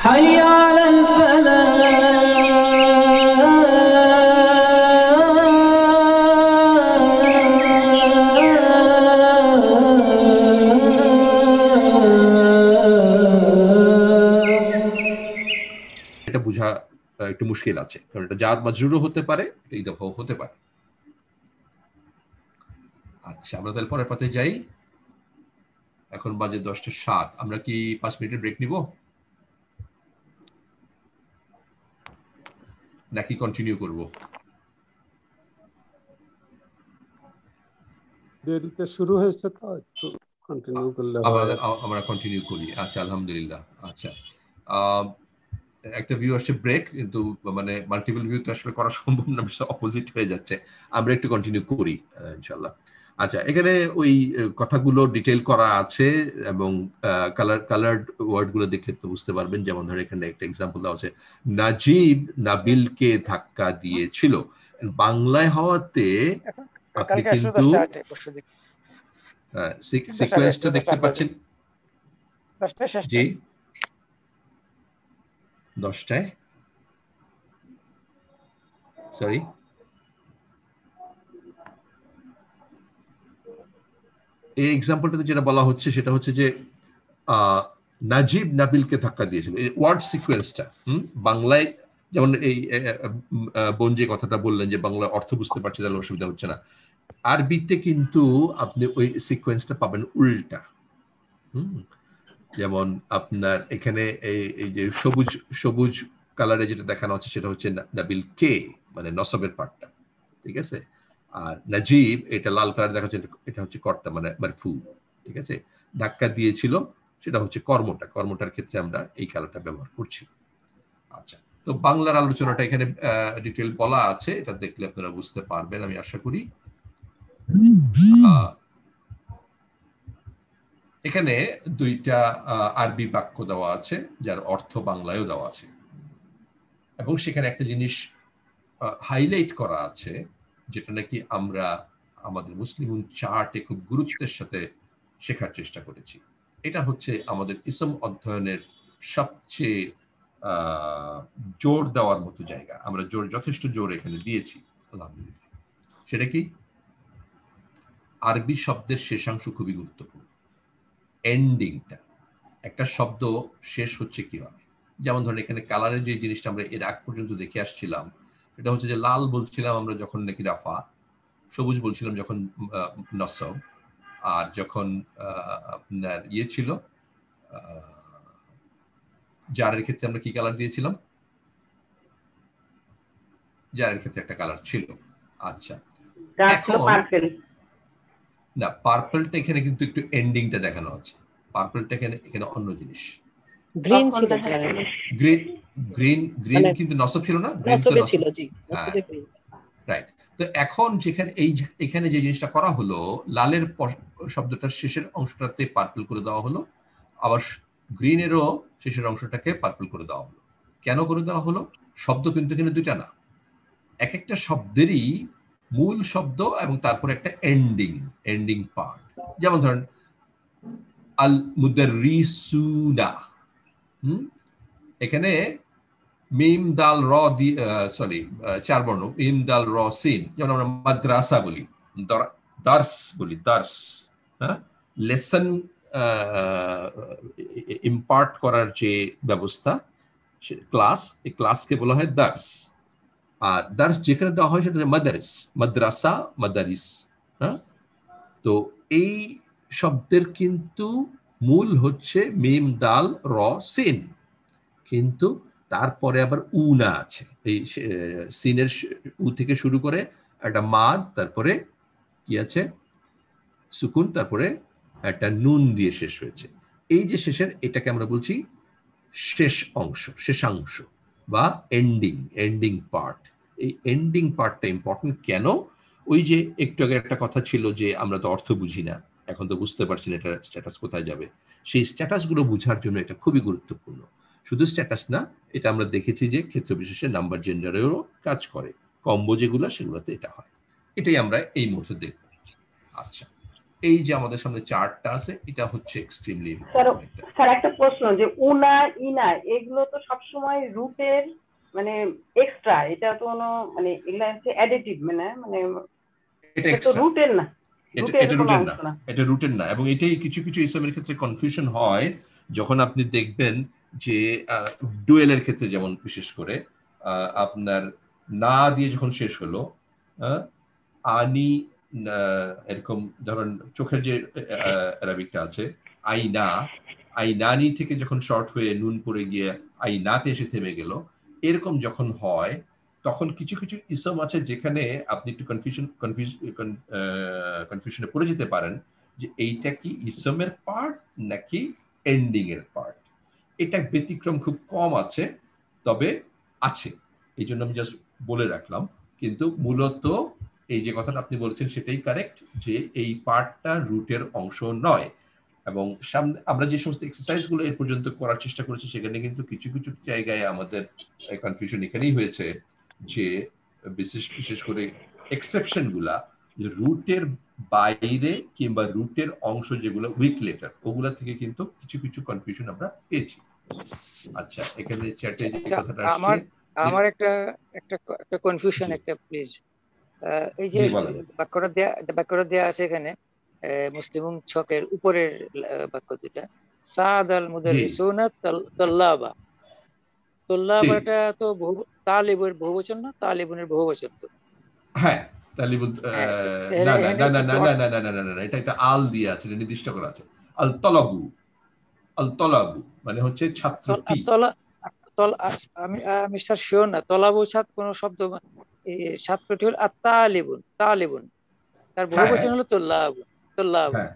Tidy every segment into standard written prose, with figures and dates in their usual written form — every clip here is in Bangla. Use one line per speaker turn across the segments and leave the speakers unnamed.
حي على الفلاح
এটা বোঝা একটু মুশকিল আছে, কারণ এটা জার মাজরুরও হতে পারে, এটা ইদাফাও হতে পারে। আচ্ছা, আমরা তাহলে পরের পাতে যাই। এখন বাজে 10:07। আমরা কি 5 মিনিটের ব্রেক নিব নাকি কন্টিনিউ করব?
দেরিতে শুরু হয়েছে তো একটু কন্টিনিউ করলে হয়।
আমরা কন্টিনিউ করি। আচ্ছা, আলহামদুলিল্লাহ। আচ্ছা, একটা ভিউ আসছে ব্রেক, কিন্তু মানে মাল্টিপল ভিউ তো আসলে করা সম্ভব না, অপোজিট হয়ে যাচ্ছে। আমরা একটু কন্টিনিউ করি ইনশাআল্লাহ। আচ্ছা, এখানে ওই কথাগুলো ডিটেইল করা আছে এবং কালার্ড ওয়ার্ড গুলো দেখলে তো বুঝতে পারবেন। যেমন ধরে এখানে একটা এক্সাম্পল দেওয়া আছে, নাজিব নাবিলকে ধাক্কা দিয়েছিল। বাংলায় হওয়াতে আপনি কিন্তু সিকোয়েন্সটা দেখতে পাচ্ছেন। জি, 10টায়, সরি, এই এক্সাম্পলটাতে যেটা বলা হচ্ছে সেটা হচ্ছে যে নাজিব নাবিলকে ধাক্কা দিয়েছিল। এই ওয়ার্ড সিকোয়েন্সটা বাংলায় যেমন এই বোন যে কথাটা বললেন যে বাংলা অর্থ বুঝতে পারছে, তাহলে অসুবিধা হচ্ছে না। আরবিতে কিন্তু আপনি ওই সিকোয়েন্সটা পাবেন উল্টা। যেমন আপনার এখানে এই যে সবুজ সবুজ কালারে যেটা দেখানো হচ্ছে সেটা হচ্ছে নাবিল কে, মানে নসবের পার্টটা, ঠিক আছে। আর নাজিব এটা লাল কালার দেখা যাচ্ছে, এটা হচ্ছে কর্তা, মানে মারফু, ঠিক আছে। ধাক্কা দিয়েছিল সেটা হচ্ছে কর্মটার ক্ষেত্রে আমরা এই কালারটা ব্যবহার করছি। আচ্ছা, তো বাংলার আলোচনাটা এখানে ডিটেইল বলা আছে, এটা দেখলে আপনারা বুঝতে পারবেন আমি আশা করি। এখানে দুইটা আরবি বাক্য দেওয়া আছে যার অর্থ বাংলায়ও দেওয়া আছে, এবং সেখানে একটা জিনিস হাইলাইট করা আছে যেটা নাকি আমরা আমাদের মুসলিম চার্টে খুব গুরুত্বের সাথে শেখার চেষ্টা করেছি। এটা হচ্ছে আমাদের ইসম অধ্যয়নের সবচেয়ে জোর দেওয়ার মতো জায়গা। আমরা যথেষ্ট জোর এখানে দিয়েছি আলহামদুলিল্লাহ। সেটা কি? আরবি শব্দের শেষাংশ খুবই গুরুত্বপূর্ণ। এন্ডিংটা, একটা শব্দ শেষ হচ্ছে কিভাবে। যেমন ধরেন এখানে কালারের যে জিনিসটা আমরা এর আগ পর্যন্ত দেখে আসছিলাম, এটা হচ্ছে যে লাল বলছিলাম আমরা যখন নাকি রাফা, সবুজ বলছিলাম যখন নসব, আর যখন আপনার ইয়ে ছিল জারের ক্ষেত্রে আমরা কি কালার দিয়েছিলাম? জারের ক্ষেত্রে একটা কালার ছিল। আচ্ছা, এখন না, পার্পলটা এখানে কিন্তু একটু এন্ডিংটা দেখানো আছে। পার্পলটা এখানে অন্য জিনিস।
গ্রিন ছিল,
গ্রিন কিন্তু নসব ছিল না,
নসবে ছিল, জি, নসবে গ্রিন।
রাইট। তো এখন যেখানে এখানে যে জিনিসটা করা হলো, লালের শব্দটার শেষের অংশটাতে পার্পল করে দেওয়া হলো, আবার গ্রিনেরও শেষের অংশটাকে পার্পল করে দেওয়া হলো। কেন করে দেওয়া হলো? শব্দ কিন্তু এখানে দুইটা না, এক একটা শব্দেরই মূল শব্দ এবং তারপরে একটা এন্ডিং পার্ট। যেমন ধরেন আল মুদাররিসুনা, এখানে মিম দাল র সরি 4 বর্ণ, মিম দাল র সিন। যেমন আমরা মাদ্রাসা বলি, দার্স বলি, দার্স, হ্যাঁ, লেসন ইম্পার্ট করার যে ব্যবস্থা, ক্লাস, এই ক্লাসকে বলা হয় দার্স। আর দার্স যেখানে দেওয়া হয় সেটা মাদারিস, মাদ্রাসা, মাদারিস। হ্যাঁ, তো এই শব্দের কিন্তু মূল হচ্ছে মিম দাল র সিন, কিন্তু তারপরে আবার উনা আছে। এই সিনের উ থেকে শুরু করে একটা মাদ, তারপরে কি আছে সুকুন, তারপরে একটা নুন দিয়ে শেষ হয়েছে। এই যে শেষের, এটাকে আমরা বলছি শেষ অংশ, শেষাংশ বা এন্ডিং পার্ট। এই এন্ডিং পার্টটা ইম্পর্টেন্ট। কেন? ওই যে একটু আগে একটা কথা ছিল যে আমরা তো অর্থ বুঝি না, এখন তো বুঝতে পারছি না এটা স্ট্যাটাস কোথায় যাবে। সেই স্ট্যাটাসগুলো বোঝার জন্য এটা খুবই গুরুত্বপূর্ণ। শুধু স্ট্যাটাস না, এটা আমরা দেখেছি যে ক্ষেত্র বিশেষে নাম্বার জেন্ডারেরও কাজ করে। কম্বো যেগুলো, সেগুলোতে এটা হয়। এটাই আমরা এই মুহূর্তে দেখব। আচ্ছা, এই যে আমাদের সামনে চার্টটা আছে, এটা হচ্ছে এক্সট্রিমলি
স্যার
ইম্পর্টেন্ট।
স্যার একটা প্রশ্ন, যে উনা ইনা এগুলো তো সবসময় রুটের মানে এক্সট্রা, এটা তো কোনো মানে এগুলা হচ্ছে অ্যাডিটিভ, মানে মানে
এটা
এটা তো
এক্সট্রা,
রুটের না, রুটের
এটা
কোনো
রুটের না,
অংশ না।
এটা রুটের না। এবং এটাই কিছু কিছু ইসলামের ক্ষেত্রে কনফিউশন হয়, যখন আপনি দেখবেন যে ডুয়েলের ক্ষেত্রে যেমন বিশেষ করে আপনার না দিয়ে যখন শেষ হলো, আহ, আনি, এরকম ধরেন চোখের যে অ্যারাবিকটা আছে আইনা, আইনানি থেকে যখন শর্ট হয়ে নুন পড়ে গিয়ে আইনাতে এসে থেমে গেল, এরকম যখন হয় তখন কিছু কিছু ইসম আছে যেখানে আপনি একটু কনফিউশনে পড়ে যেতে পারেন যে এইটা কি ইসমের পার্ট নাকি এন্ডিং এর পার্ট। এটা ব্যতিক্রম খুব কম আছে, তবে আছে, এই জন্য আমি জাস্ট বলে রাখলাম। কিন্তু মূলত এই যে কথাটা আপনি বলেছেন সেটাই কারেক্ট, যে এই পার্টটা রুটের অংশ নয়। এবং সামনে আমরা যে সমস্ত এক্সারসাইজ গুলো এর পর্যন্ত করার চেষ্টা করেছি, সেখানে কিন্তু কিছু কিছু জায়গায় আমাদের কনফিউশন এখানেই হয়েছে যে বিশেষ বিশেষ করে এক্সেপশন গুলা রুটের বাইরে কিংবা রুটের অংশ যেগুলো উইক লেটার, ওগুলা থেকে কিন্তু কিছু কিছু কনফিউশন আমরা পেয়েছি। আচ্ছা, এখানে চ্যাটে যে
আচ্ছা,
কথাটা আসছে,
আমার আমার একটা একটা একটা কনফিউশন,
জি
একটা প্লিজ। এই যে
জি বলেন।
বাক্যটা দেয়া আছে এখানে, মুসলিম ছকের উপরের বাক্য দুটা, সাদ আল
জি
মুদাররিসুনা তাল্লাবা।
ঠিক,
তাল্লাবাটা তো তালিবের বহুবচন না, তালিবুনের বহুবচন তো।
হ্যাঁ তাহলে
হ্যাঁ,
না
এখানে
না
এখানে
না না
একটু
না না না না না না না না, এটা একটা আল দিয়ে আছে, এটা নির্দিষ্ট করা আছে। আল তলাবু, আল তলাবু মানে হচ্ছে ছাত্রটি।
তলা তলা আমি আমি স্যার শিওর না, তলাবু ছাত্র কোন শব্দ, ছাত্রটি হল তালিবুন, তালিবুন, তার
হ্যাঁ
বহুবচন হলো তোল্লাবুন, তোল্লাবুন।
হ্যাঁ,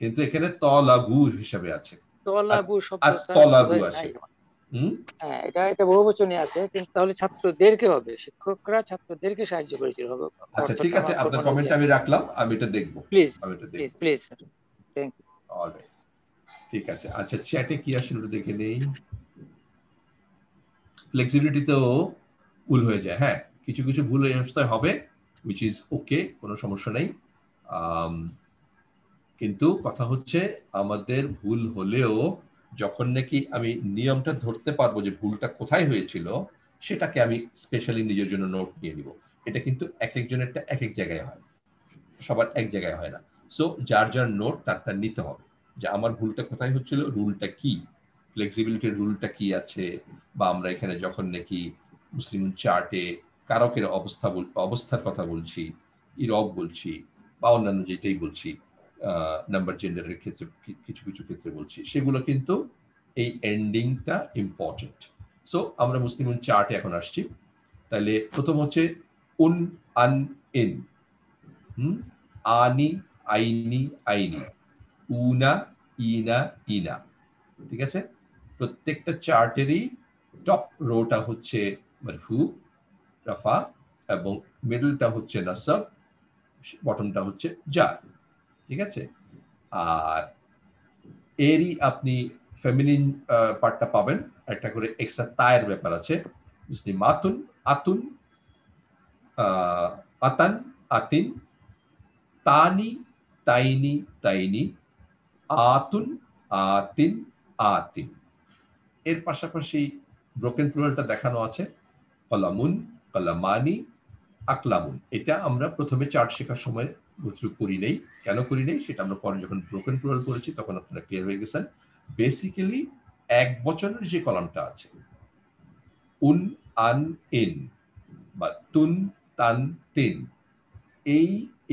কিন্তু এখানে তলাবু হিসাবে আছে, আর
তলাবু শব্দ
আর
স্যার
তলাবু
বোধহয়
আছে।
নাই।
হুম,
হ্যাঁ, এটা বহুবচনে আছে, কিন্তু তাহলে ছাত্রদেরকে হবে, শিক্ষকরা ছাত্রদেরকে সাহায্য করেছিল হবে,
আচ্ছা ঠিক
অর্থটা
আছে,
আমার
আপনার
মনে হচ্ছে।
কমেন্ট আমি রাখলাম, আমি এটা দেখবো,
প্লিজ,
আমি এটা
প্লিজ,
দেখবো।
Please sir, thank you.
Alright, ঠিক আছে। আচ্ছা, চ্যাটে কি আসলে ওটা দেখে নেই। ফ্লেক্সিবিলিটিতেও ভুল হয়ে যায়, হ্যাঁ কিছু কিছু ভুল এই অবস্থায় হবে, উইচ ইজ ওকে, কোনো সমস্যা নেই। আম, কিন্তু কথা হচ্ছে আমাদের ভুল হলেও যখন নাকি আমি নিয়মটা ধরতে পারবো যে ভুলটা কোথায় হয়েছিল, সেটাকে আমি স্পেশালি নিজের জন্য নোট নিয়ে নিব। এটা কিন্তু এক একজনেরটা এক এক জায়গায় হয়, সবার এক জায়গায় হয় না। সো যার যার নোট তার তার নিতে হবে, যে আমার ভুলটা কোথায় হচ্ছিল, রুলটা কি, ফ্লেক্সিবিলিটির রুলটা কি আছে, বা আমরা এখানে যখন নাকি মুসলিম চার্টে কারকের অবস্থার কথা বলছি, ইরব বলছি, বা অন্যান্য যেটাই বলছি, নাম্বার জেন্ডারের ক্ষেত্রে কিছু কিছু ক্ষেত্রে বলছি, সেগুলো কিন্তু এই এন্ডিংটা ইম্পর্টেন্ট। সো আমরা মুসলিম চার্টে এখন আসছি। তাহলে প্রথম হচ্ছে উন, আন, ইন, আনি, আইনি, আইনি, উনা, ইনা, ইনা। ঠিক আছে, প্রত্যেকটা চার্টেরই টপ রোটা হচ্ছে মারফু, রাফা, এবং মিডলটা হচ্ছে নাসাব, বটমটা হচ্ছে জার। ঠিক আছে, আর এরই আপনি ফেমিনিন পার্টটা পাবেন, একটা করে এক্সট্রা তায়ের ব্যাপার আছে, মুসলিম আতুন, আতুন, আতান, আতিন, তানি, তাইনি, তাইনি, আতুন, আতিন, আতিন। এর পাশাপাশি ব্রোকেন প্লুরালটা দেখানো আছে, কলামুন, কলামানি, আকলামুন। এটা আমরা প্রথমে চার্ট শেখার সময় গোথ্রু করি নেই, কেন করি নেই সেটা আমরা পরে যখন ব্রোকেন প্লুরাল করেছি তখন আপনারা ক্লিয়ার হয়ে গেছেন। বেসিক্যালি এক বচনের যে কলামটা আছে, উন, আন, ইন, বা তুন, তান, তিন,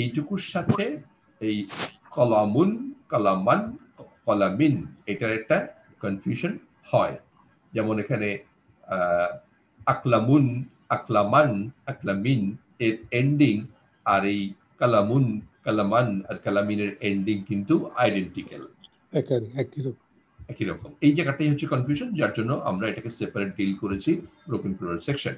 এইটুকুর সাথে এই কলামুন, কলামান, কলামিন, এটার একটা কনফিউশন হয়। যেমন এখানে আকলামুন, আকলামান, আকলামিন এর এন্ডিং আর এই কালামুন, কালামান আর কালামিনের এন্ডিং কিন্তু আইডেন্টিক্যাল,
একই রকম।
একই রকম। এই জায়গাটাই হচ্ছে কনফিউশন, যার জন্য আমরা এটাকে সেপারেট ডিল করেছি ব্রোকেন প্লুরাল সেকশন।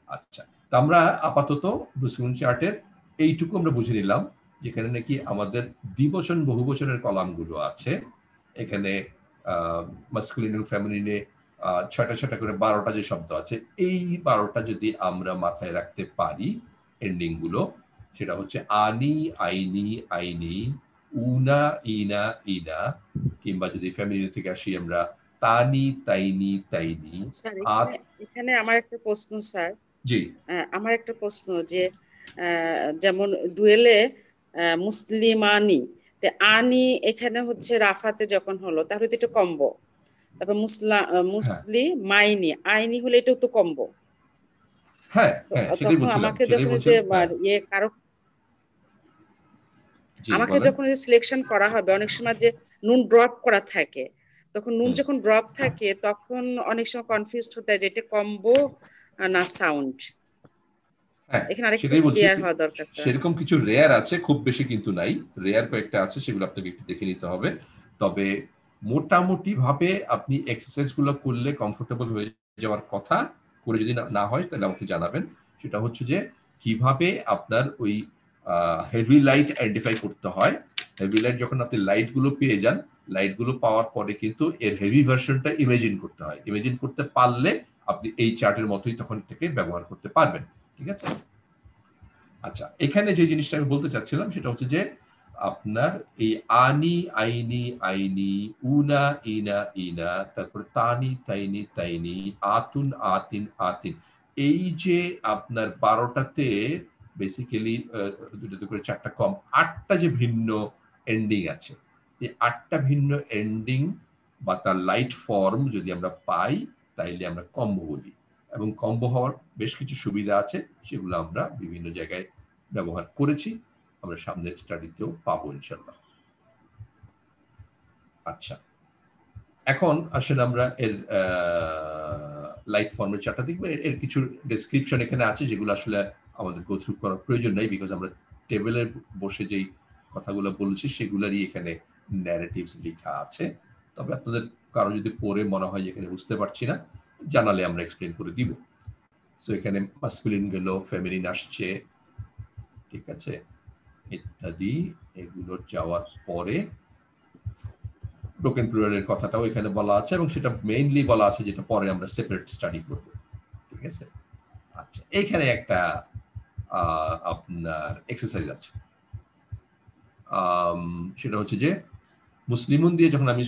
আচ্ছা, তো আমরা আপাতত মুসলিম চার্টের এইটুকু আমরা বুঝে নিলাম, যেখানে নাকি আমাদের দ্বিবচন বহুবচনের কলামগুলো আছে। এখানে মাস্কুলিন এবং ফেমিনিনে 6টা 6টা করে 12টা যে শব্দ আছে, এই 12টা যদি আমরা মাথায় রাখতে পারি এন্ডিং গুলো, সেটা হচ্ছে আনি, আইনি, আইনি, উনা, ইনা, ইনা, কিংবা যদি ফ্যামিলি থেকে আসি আমরা তানি, তাইনি, তাইনি।
স্যার এখানে এখানে আমার একটা প্রশ্ন স্যার,
জি
আমার একটা প্রশ্ন যে যেমন ডুয়েলে মুসলিমানি, তে আনি এখানে হচ্ছে রাফাতে যখন হলো তাহলে তো এটা কম্বো, তারপর মুসলিমাইনি আইনি হলে এটাও তো কম্বো।
হ্যাঁ হ্যাঁ সেটাই
তখন
বলছিলাম,
আমাকে
সেটাই
যখন
বলছিলাম।
ইয়ে কারো
জি
আমাকে
বলেন।
যখন সিলেকশন করা হবে অনেক সময় যে নুন ড্রপ করা থাকে, তখন নুন যখন ড্রপ থাকে তখন অনেক সময় কনফিউজড হতে হয় যে এটা কম্বো না সাউন্ড।
হ্যাঁ
এখানে আরেকটু
সেটাই বলছি,
ক্লিয়ার হওয়া দরকার স্যার।
সেরকম কিছু রেয়ার আছে, খুব বেশি কিন্তু নাই, রেয়ার কয়েকটা আছে, সেগুলো আপনাকে একটু দেখে নিতে হবে। তবে মোটামুটি ভাবে আপনি এক্সারসাইজ গুলো করলে কমফোর্টেবল হয়ে যাওয়ার কথা, করে যদি না হয় তাহলে আমাকে জানাবেন। সেটা হচ্ছে যে কিভাবে আপনার ওই হেভি লাইট আইডেন্টিফাই করতে হয়। হেভি লাইট যখন আপনি লাইট গুলো পেয়ে যান, লাইট গুলো পাওয়ার পরে কিন্তু এর হেভি ভার্সনটা ইমেজিন করতে হয়। ইমেজিন করতে পারলে আপনি এই চার্টের মতোই তখন থেকে ব্যবহার করতে পারবেন। ঠিক আছে? আচ্ছা, এখানে যে জিনিসটা আমি বলতে চাচ্ছিলাম সেটা হচ্ছে যে আপনার এই আনি, আইনি, আইনি, উনা, ইনা, ইনা, তারপর তানি, তাইনি, তাইনি, আতুন, আতিন, আতিন, এই যে আপনার 12টাতে বেসিক্যালি 2টা করে 4টা কম 8টা যে ভিন্ন এন্ডিং আছে, এই 8টা ভিন্ন এন্ডিং বা তার লাইট ফর্ম যদি আমরা পাই তাইলে আমরা কম্বো বলি। এবং কম্বো হওয়ার বেশ কিছু সুবিধা আছে, সেগুলো আমরা বিভিন্ন জায়গায় ব্যবহার করেছি, আমরা সামনের স্টাডিতেও পাবো ইনশাল্লাহ। আচ্ছা, এখন আসলে আমরা এর লাইট ফর্মের চার্টটা দেখবো। এর কিছু ডেসক্রিপশন এখানে আছে যেগুলো আসলে আমাদের গো থ্রু করার প্রয়োজন নাই, বিকজ আমরা টেবিলে বসে যেই কথাগুলো বলছি সেগুলোরই এখানে ন্যারেটিভস লেখা আছে। তবে আপনাদের কারো যদি পড়ে মনে হয় যে এখানে বুঝতে পারছি না, জানালে আমরা এক্সপ্লেন করে দিব। সো এখানে মাসকুলিন গেল, ফেমিনিন আসছে, ঠিক আছে, ইত্যাদি। এগুলো যাওয়ার পরে ব্রোকেন প্লুরালের কথাটাও এখানে বলা আছে, এবং সেটা মেইনলি বলা আছে যেটা পরে আমরা সেপারেট স্টাডি করব। ঠিক আছে? আচ্ছা, এখানে একটা আপনার এক্সারসাইজ আছে, সেটা হচ্ছে যে মুসলিমুন দিয়ে যখন আমি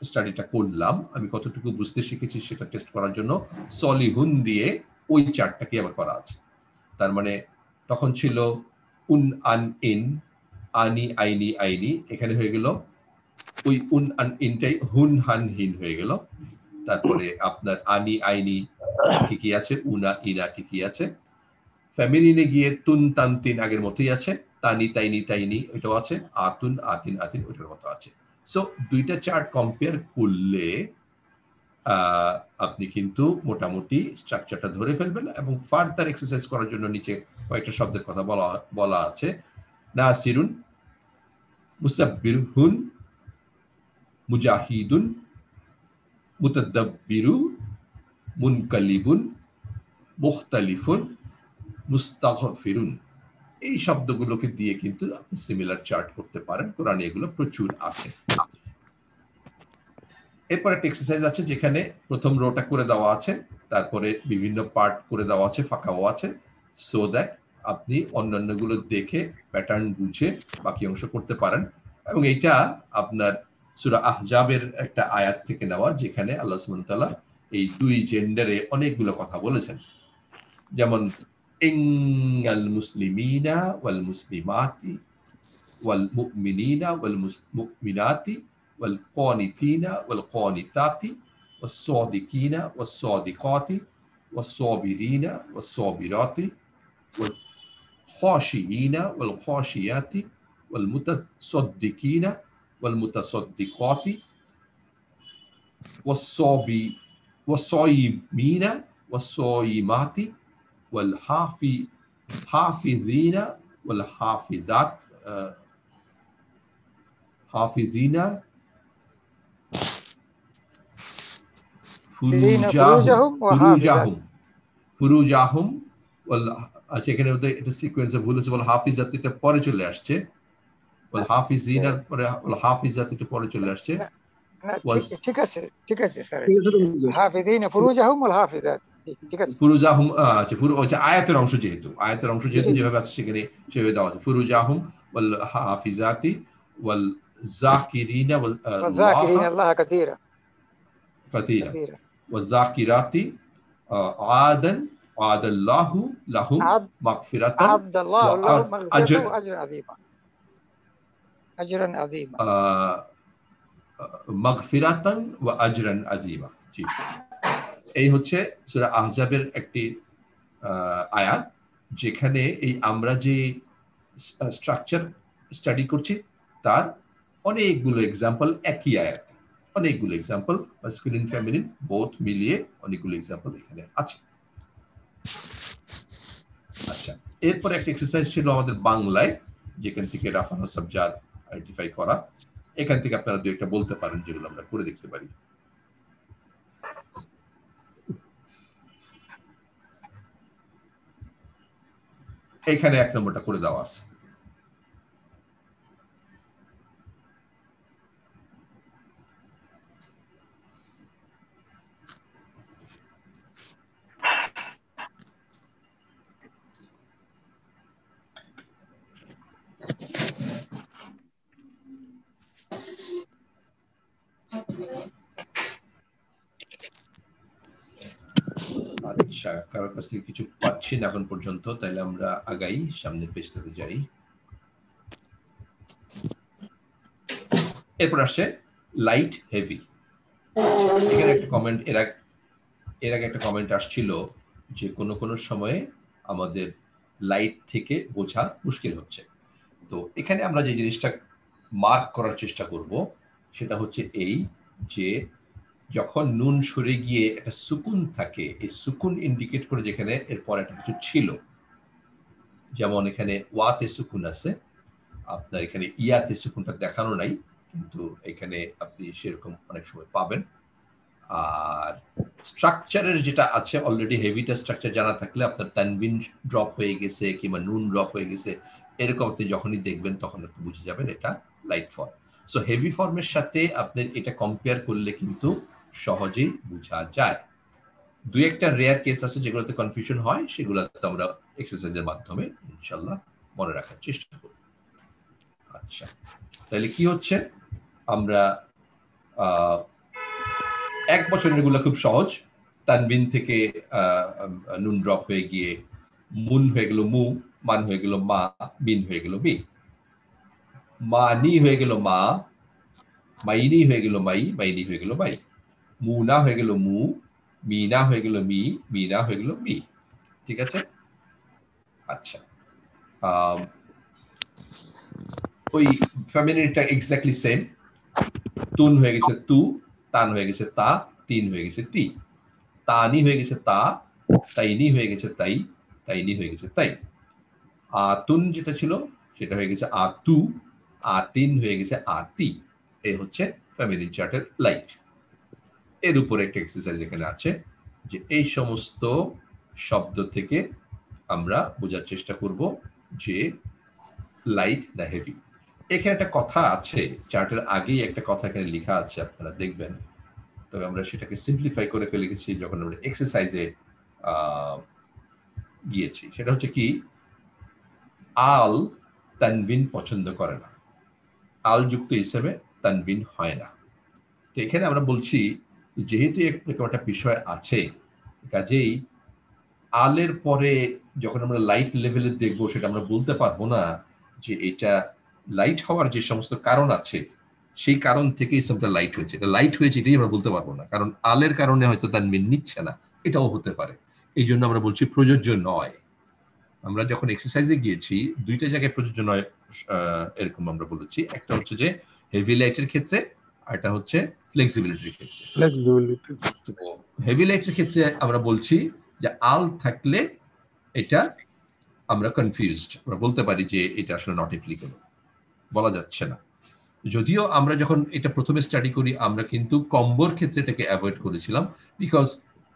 স্টাডিটা করলাম, আমি কতটুকু বুঝতে শিখেছি সেটা টেস্ট করার জন্য সলিহুন দিয়ে ওই চার্টটাকে আবার করা আছে। তার মানে তখন ছিল উন, আন, ইন, আনি, আইনি, আইনি, এখানে হয়ে গেল ওই উন, আন, ইনটাই হুন, হান, হিন হয়ে গেল। তারপরে আপনার আনি, আইনি ঠিকই আছে, উনা, ইনা ঠিকই আছে। ফ্যামিলিনে গিয়ে তুন, তান, তিন আগের মতোই আছে, তানি, তাইনি, তাইনি ওইটাও আছে, আতুন, আতিন, আতিন ওইটার মতো আছে। সো দুইটা চার্ট কম্পেয়ার করলে আপনি কিন্তু মোটামুটি স্ট্রাকচারটা ধরে ফেলবেন। এবং ফার্দার এক্সারসাইজ করার জন্য নিচে কয়েকটা শব্দের কথা বলা আছে, নাসিরুন, মুসাব্বিরুন, মুজাহিদুন, মুতাদাব্বিরু, মুনকালিবুন, মুখতালিফুন, মুস্তাগফিরুন, এই শব্দগুলোকে দিয়ে কিন্তু আপনি সিমিলার চার্ট করতে পারেন। কোরআনে এগুলো প্রচুর আছে। এরপর একটা এক্সারসাইজ আছে যেখানে প্রথম রোটা করে দেওয়া আছে, তারপরে বিভিন্ন পার্ট করে দেওয়া আছে, ফাঁকাও আছে, সো দ্যাট আপনি অন্যান্যগুলো দেখে প্যাটার্ন বুঝে বাকি অংশ করতে পারেন। এবং এটা আপনার সূরা আহজাবের একটা আয়াত থেকে নেওয়া, যেখানে আল্লাহ সুবহানাহু ওয়া তাআলা এই দুই জেন্ডারে অনেকগুলো কথা বলেছেন। যেমন ইন্নাল মুসলিমিনা ওয়াল মুসলিমাতি ওয়াল মুমিনিনা ওয়াল মুমিনাতি ওয়াল কানিতিনা ওয়াল কানিতাতি ওয়াস সাদিকিনা ওয়াস সাদিকাতি ওয়াস সাবিরিনা ওয়াস সাবিরাতি ওয়াল খাশিয়িনা ওয়াল খাশিয়াতি ওয়াল মুতাসাদ্দিকিনা ওয়াল মুতাসাদ্দিকাতি ওয়াস সাইমিনা ওয়াস সাইমাতি ওয়াল হাফিযিনা ওয়াল হাফিজাত হাফিযিনা ফুরুজাহুম ওয়াল, আচ্ছা এখানে এটা সিকোয়েন্সে ভুল হচ্ছে, ওয়াল হাফিজাত এটা পরে চলে আসছে, ওয়াল হাফিজিনার পরে ওয়াল হাফিজাত এটা পরে চলে আসছে।
ঠিক আছে স্যার, হাফিজিনা ফুরুজাহুম ওয়াল হাফিজাত, ঠিক আছে।
ফুরুজাহুম, আচ্ছা আয়াতের অংশ যেহেতু যেভাবে আছে সেখানে সেভাবে দেওয়া আছে, ফুরুজাহুম ওয়াল হাফিজাতি ওয়াল জাকিরিনা
والذاكرين الله كثيرا
কাসীরা
كثيرا
ওয়াল জাকিরাতি আদান আদাল্লাহু লাহুম
أعد
মাগফিরাতান
أعد الله
ওয়া
لهم مغفرة
আজর
وأجرا عظيما أجرا عظيما
মাগফিরাতান ওয়া আজরান আযীমা। জি, এই হচ্ছে সূরা আহজাবের একটি আয়াত, যেখানে এই আমরা যে স্ট্রাকচার স্টাডি করছি তার অনেকগুলো এক্সাম্পল একই আয়াত, অনেকগুলো এক্সাম্পল মাসকুলিন ফেমিনিন বোথ মিলিয়ে অনেকগুলো এক্সাম্পল এখানে আছে। আচ্ছা, এরপর একটা এক্সারসাইজ ছিল আমাদের বাংলায়, যেখান থেকে রাফা নাসাব জার আইডেন্টিফাই করা। এখান থেকে আপনারা দুই একটা বলতে পারেন যেগুলো আমরা করে দেখতে পারি। এখানে 1 নম্বরটা করে দেওয়া আছে। আচ্ছা, কারোর কাছ থেকে কিছু পাচ্ছি না এখন পর্যন্ত, তাহলে আমরা আগাই, সামনের পেজটাতে যাই। এরপর আসছে লাইট হেভি। এখানে একটা কমেন্ট, এর আগে একটা কমেন্ট আসছিল যে কোনো সময়ে আমাদের লাইট থেকে বোঝা মুশকিল হচ্ছে। তো এখানে আমরা যে জিনিসটা মার্ক করার চেষ্টা করব সেটা হচ্ছে এই যে যখন নুন সরে গিয়ে একটা সুকুন থাকে, এই সুকুন ইন্ডিকেট করে যেখানে এরপর একটা কিছু ছিল, যেমন এখানে ওয়াতে সুকুন আছে, আপনার এখানে ইয়াতে সুকুনটা দেখানো নাই, কিন্তু এখানে আপনি সেরকম অনেক সময় পাবেন। আর স্ট্রাকচারের যেটা আছে অলরেডি হেভিটা স্ট্রাকচার জানা থাকলে আপনার তানবিন ড্রপ হয়ে গেছে কিংবা নুন ড্রপ হয়ে গেছে এরকম আপনি যখনই দেখবেন তখন আপনি বুঝে যাবেন এটা লাইট ফর্ম। সো হেভি ফর্মের সাথে আপনি এটা কম্পেয়ার করলে কিন্তু সহজেই বোঝা যায়। দুই একটা রেয়ার কেস আছে যেগুলোতে কনফিউশন হয়, সেগুলো তো আমরা এক্সারসাইজের মাধ্যমে ইনশাআল্লাহ মনে রাখার চেষ্টা করব। আচ্ছা, তাহলে কি হচ্ছে, আমরা 1 বছরের গুলো খুব সহজ। তানবিন থেকে নুন ড্রপ হয়ে গিয়ে মুন হয়ে গেল মু, মান হয়ে গেল মা, মিন হয়ে গেল মি, মানি হয়ে গেল মা, মাইনি হয়ে গেল মাই, মাইনি হয়ে গেল মাই, মুনা হয়ে গেল মু, মিনা হয়ে গেল মি, মিনা হয়ে গেল মি। ঠিক আছে? আচ্ছা, ওই ফেমিনিনটা এক্স্যাক্টলি সেম। তুন হয়ে গেছে তু, তান হয়ে গেছে তা, তিন হয়ে গেছে তি, তানি হয়ে গেছে তা, তাইনি হয়ে গেছে তাই, তাইনি হয়ে গেছে তাই। আতুন যেটা ছিল সেটা হয়ে গেছে আতু, আতিন হয়ে গেছে আতি। এই হচ্ছে ফ্যামিলি চার্টের লাইট। এর উপরে একটা এক্সারসাইজ এখানে আছে যে এই সমস্ত শব্দ থেকে আমরা বোঝার চেষ্টা করব যে লাইট না হেভি। এখানে একটা কথা আছে, চার্টের আগেই একটা কথা এখানে লেখা আছে, আপনারা দেখবেন। তবে আমরা সেটাকে সিম্পলিফাই করে ফেলে গেছি যখন আমরা এক্সারসাইজে গিয়েছি। সেটা হচ্ছে কি, আল তানবিন পছন্দ করে না, আল যুক্ত হিসেবে তানবিন হয় না। তো এখানে আমরা বলছি যেহেতু একটা বিষয় আছে, কাজেই আলের পরে যখন আমরা লাইট লেভেলে দেখবো সেটা আমরা বলতে পারবো না যে এটা লাইট হওয়ার যে সমস্ত কারণ আছে সেই কারণ থেকে ইসমটা লাইট হয়েছে, এটা লাইট হয়েছে এটাই আমরা বলতে পারবো না, কারণ আলের কারণে হয়তো তানবিন নিচ্ছে না, এটাও হতে পারে। এই জন্য আমরা বলছি প্রযোজ্য নয়। আমরা যখন এক্সারসাইজে গিয়েছি দুইটা জায়গায় প্রযোজ্য নয় এরকম আমরা বলেছি, একটা হচ্ছে যে হেভি লাইটের ক্ষেত্রে, আর একটা হচ্ছে ফ্লেক্সিবিলিটির ক্ষেত্রে। তো হেভি লাইটের ক্ষেত্রে আমরা বলছি যে আল থাকলে এটা আমরা কনফিউজড, আমরা বলতে পারি যে এটা আসলে নট অ্যাপ্লিকেবল, বলা যাচ্ছে না। যদিও আমরা যখন এটা প্রথমে স্টাডি করি আমরা কিন্তু কম্বোর ক্ষেত্রে এটাকে অ্যাভয়েড করেছিলাম, বিকজ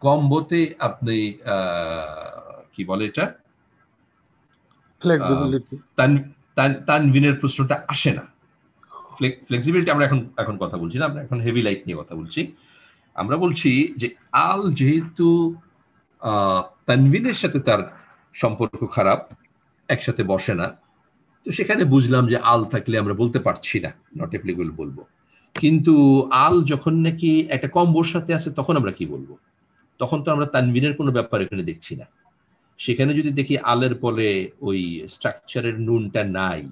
কম্বোতে আপনি কি বলে এটা তানবিনের প্রশ্নটা আসে না। ফ্লেক্সিবিলিটি আমরা এখন কথা বলছি না, আমরা এখন হেভি লাইট নিয়ে কথা বলছি। আমরা বলছি যে আল যেহেতু তানবিনের সাথে তার সম্পর্ক খারাপ, একসাথে বসে না, তো সেখানে বুঝলাম যে আল থাকলে আমরা বলতে পারছি না, নট অ্যাপ্লিকেবল বলবো। কিন্তু আল যখন নাকি একটা কম্বোর সাথে আছে তখন আমরা কি বলবো? তখন তো আমরা তানবিনের কোনো ব্যাপার এখানে দেখছি না। সেখানে যদি দেখি আলের পরে ওই স্ট্রাকচারের নুনটা নাই,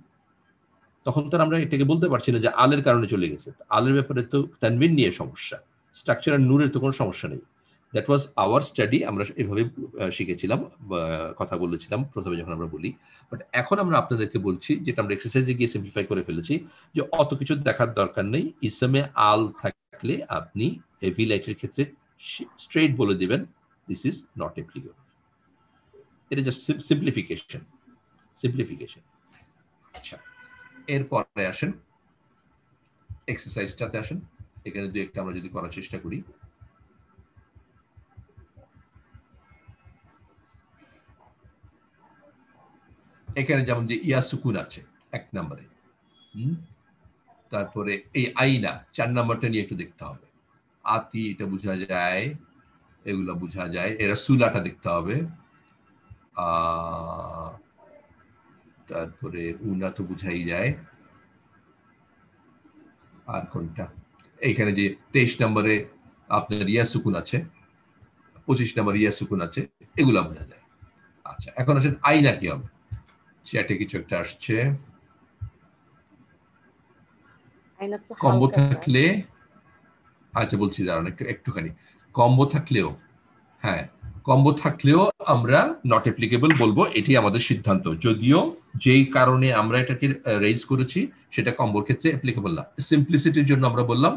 তখন তো আমরা এটাকে বলতে পারছি না যে আলের কারণে চলে গেছে। আলের ব্যাপারে তো তানবিন নিয়ে সমস্যা, স্ট্রাকচার আর নুনের তো কোনো সমস্যা নেই। দ্যাট ওয়াজ আওয়ার স্টাডি, আমরা এভাবে শিখেছিলাম, কথা বলেছিলাম প্রথমে যখন আমরা বলি। বাট এখন আমরা আপনাদেরকে বলছি, যেটা আমরা এক্সারসাইজে গিয়ে সিম্পলিফাই করে ফেলেছি, যে অত কিছু দেখার দরকার নেই। ইসমে আল থাকলে আপনি হেভি লাইটের ক্ষেত্রে স্ট্রেট বলে দিবেন দিস ইজ নট অ্যাপ্লিকেবল। এটা জাস্ট সিম্পলিফিকেশন। আচ্ছা, এরপরে আসেন এক্সারসাইজটাতে আসেন। এখানে দুই একটা আমরা যদি করার চেষ্টা করি। এখানে যেমন যে ইয়া সুকুন আছে 1 নম্বরে, তারপরে এই আইনা 4 নম্বরটা নিয়ে একটু দেখতে হবে। আতি এটা বোঝা যায়, এগুলো বোঝা যায়। এরা সুলাটা দেখতে হবে। তারপরে উনা তো বুঝাই যায়। আর কোনটা? এইখানে যে 23 নম্বরে আপনার ইয়া সুকুন আছে, 25 নম্বরে ইয়া সুকুন আছে, এগুলা বোঝা যায়। আচ্ছা, এখন আসেন আইনা কি হবে? চ্যাটে কিছু একটা আসছে। কম্বো থাকলে, আচ্ছা বলছি দাঁড়ান একটুখানি। কম্বো থাকলেও, হ্যাঁ কম্বো থাকলেও আমরা নট অ্যাপ্লিকেবল বলবো, এটি আমাদের সিদ্ধান্ত। যদিও যেই কারণে আমরা এটাকে রেইজ করেছি সেটা কম্বোর ক্ষেত্রে অ্যাপ্লিকেবল না। সিম্পলিসিটির জন্য আমরা বললাম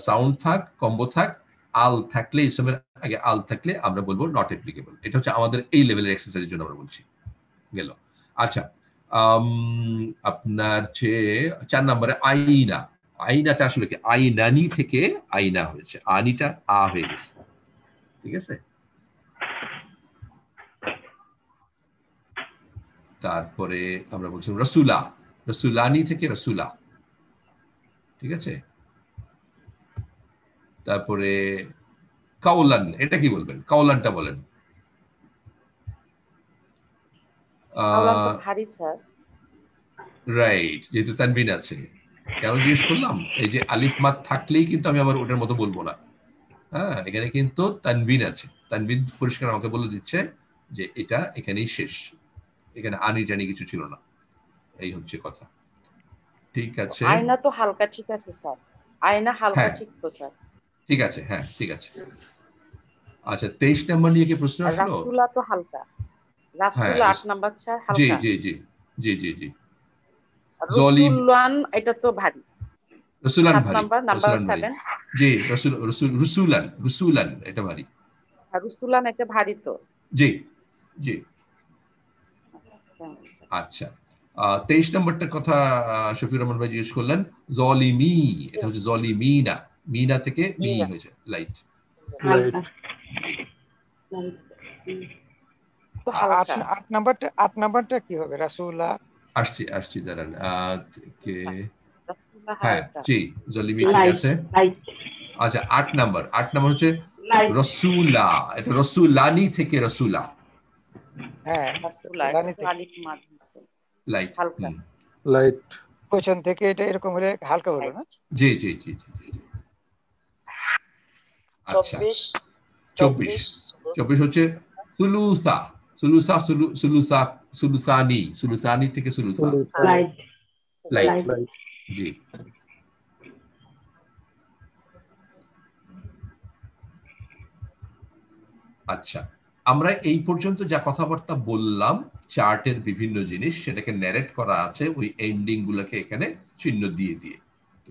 সাউন্ড থাক, কম্বো থাক, আল থাকলে, ইসমের আগে আল থাকলে আমরা বলবো নট অ্যাপ্লিকেবল। এটা হচ্ছে আমাদের এই লেভেলের এক্সারসাইজের জন্য আমরা বলছি। গেল। আচ্ছা, আপনার যে 4 নম্বরে আইনা, আইনাটা আসলে কি? আইনানি থেকে আইনা হয়েছে, আনিটা আ হয়ে গেছে। ঠিক আছে। তারপরে আমরা বলছিলাম রসুলা, রসুলানি থেকে রসুলা। ঠিক আছে। তারপরে কাউলান, এটা কি বলবেন? কাউলানটা বলেন। রাইট, যেহেতু তানবিন আছে। কেন জিজ্ঞেস করলাম? এই যে আলিফ মাদ থাকলেই কিন্তু আমি আবার ওটার মতো বলবো না। হ্যাঁ, এখানে কিন্তু তানবিন আছে। তানবিন পরিষ্কার আমাকে বলে দিচ্ছে যে এটা এখানেই শেষ, এখানে আনি টানি কিছু ছিল না। এই হচ্ছে কথা। ঠিক আছে।
আয়না তো হালকা ঠিক আছে স্যার, আয়না হালকা ঠিক তো স্যার।
ঠিক আছে, হ্যাঁ ঠিক আছে। আচ্ছা, 23 নম্বর নিয়ে কি প্রশ্ন আসলো?
রাসূলা তো হালকা, রাসূলা 8 নাম্বার স্যার হালকা।
জি জি জি জি জি জি।
রসুলান এটা তো ভারী।
রসুলান
7
ভারী,
নাম্বার, নাম্বার 7।
জি, রসুলান, রসুলান এটা ভারী।
আর রসুলান এটা ভারী তো।
জি জি। আচ্ছা, 23 নম্বরটার কথা শফিউর রহমান ভাই জিজ্ঞেস করলেন। জলিমি, এটা হচ্ছে জলিমিনা, মিনা থেকে মি হয়েছে, লাইট।
তো 8 নাম্বারটা কি হবে? রাসূলা
আসছি দাঁড়ান। হ্যাঁ জি, জলিমি ঠিক আছে। আচ্ছা, 8 নাম্বার হচ্ছে রসুলা, এটা রসুলানি থেকে রসুলা।
হ্যাঁ,
লাইট,
হালকা
লাইট
কোশ্চেন থেকে এটা এরকম হলে হালকা হলো না?
জি জি জি জি। আচ্ছা, 24 হচ্ছে সুলুসা, সুলুসা, সুলুসা, সুলুসানি, সুলুসানি থেকে সুলুসা।
লাইট
লাইট জি। আচ্ছা, আমরা এই পর্যন্ত যা কথাবার্তা বললাম চার্টের বিভিন্ন জিনিস, সেটাকে ন্যারেট করা আছে ওই এন্ডিং গুলোকে এখানে চিহ্ন দিয়ে দিয়ে।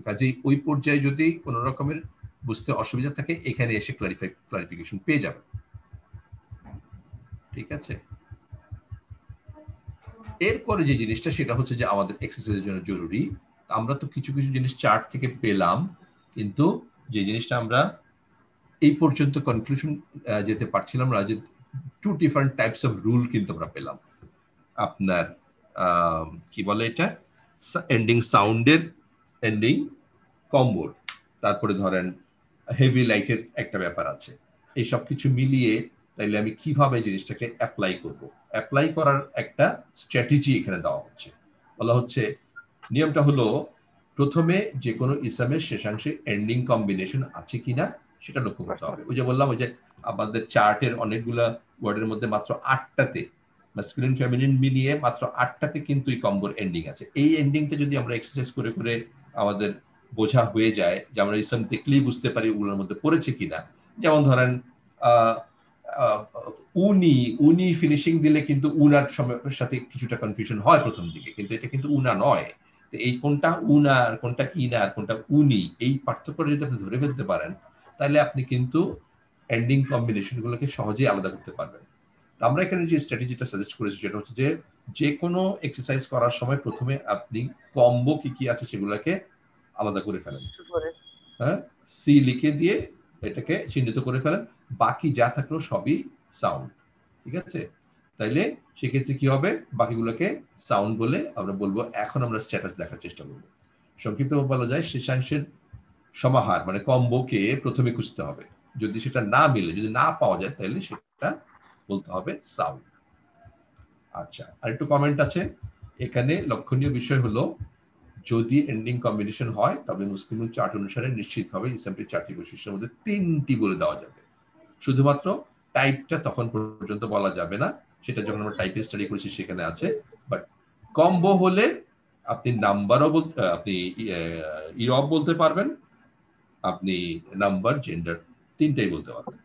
কাজেই ওই পর্যায়ে যদি কোনো রকমের বুঝতে অসুবিধা থাকে এখানে এসে ক্লারিফিকেশন পেয়ে যাবে। ঠিক আছে। এরপরে যে জিনিসটা সেটা হচ্ছে যে আমাদের এক্সারসাইজের জন্য জরুরি। আমরা তো কিছু কিছু জিনিস চার্ট থেকে পেলাম, কিন্তু যে জিনিসটা আমরা এই পর্যন্ত কনক্লুশন যেতে পারছিলাম না, যে 2 ডিফারেন্ট টাইপস অফ রুল কিন্তু আমরা পেলাম। আপনার কি বলে এটা, এন্ডিং সাউন্ডের, এন্ডিং কম্বোর, তারপরে ধরেন হেভি লাইটের একটা ব্যাপার আছে। এই সব কিছু মিলিয়ে তাইলে আমি কিভাবে জিনিসটাকে অ্যাপ্লাই করব, অ্যাপ্লাই করার একটা স্ট্র্যাটেজি এখানে দেওয়া হচ্ছে। বলা হচ্ছে নিয়মটা হলো প্রথমে যে কোনো ইসমের শেষাংশে এন্ডিং কম্বিনেশন আছে কিনা সেটা লক্ষ্য করতে হবে। ওই যে বললাম, ওই যে আমাদের চার্টের অনেকগুলা ওয়ার্ডের মধ্যে মাত্র 8টাতে ম্যাসকুলিন ফেমিনিন মিলিয়ে মাত্র 8টাতে কিন্তু এই কম্বোর এন্ডিং আছে। এই এন্ডিংটা যদি আমরা এক্সারসাইজ করে করে আমাদের বোঝা হয়ে যায়, যে আমরা ইসম দেখলেই বুঝতে পারি ওগুলোর মধ্যে পড়েছে কিনা। যেমন ধরেন উনি উনি ফিনিশিং দিলে কিন্তু উনার সাথে কিছুটা কনফিউশন হয় প্রথম দিকে, কিন্তু এটা কিন্তু উনা নয়। তো এই কোনটা উনা আর কোনটা ইনা আর কোনটা উনি, এই পার্থক্যটা যদি আপনি ধরে ফেলতে পারেন তাহলে আপনি কিন্তু এন্ডিং কম্বিনেশন গুলোকে সহজেই আলাদা করতে পারবেন। তো আমরা এখানে যে স্ট্র্যাটেজিটা সাজেস্ট করেছি সেটা হচ্ছে যে কোনো এক্সারসাইজ করার সময় প্রথমে আপনি কম্বো কি কি আছে সেগুলোকে আলাদা করে ফেলেন, হ্যাঁ, সি লিখে দিয়ে এটাকে চিহ্নিত করে ফেলেন, বাকি যা থাকলো সবই সাউন্ড। ঠিক আছে, তাইলে সেক্ষেত্রে কি হবে, বাকিগুলোকে সাউন্ড বলে আমরা বলবো। এখন আমরা স্ট্যাটাস দেখার চেষ্টা করবো। সংক্ষিপ্ত বলা যায় শেষাংশের সমাহার মানে কম্বোকে প্রথমে খুঁজতে হবে, যদি সেটা না মিলে, যদি না পাওয়া যায় তাহলে সেটা বলতে হবে সাউন্ড। আচ্ছা, আরেকটু কমেন্ট আছে এখানে। লক্ষণীয় বিষয় হলো যদি এন্ডিং কম্বিনেশন হয় তবে মুসলিম চার্ট অনুসারে নিশ্চিতভাবে ইসলামটির 4টি বৈশিষ্ট্যের মধ্যে 3টি বলে দেওয়া যাবে। শুধুমাত্র টাইপটা তখন পর্যন্ত বলা যাবে না, সেটা যখন আমরা টাইপে স্টাডি করেছি সেখানে আছে। বাট কম্বো হলে আপনি নাম্বারও আপনি ইরব বলতে পারবেন, আপনি নাম্বার জেন্ডার 3টাই বলতে পারবেন।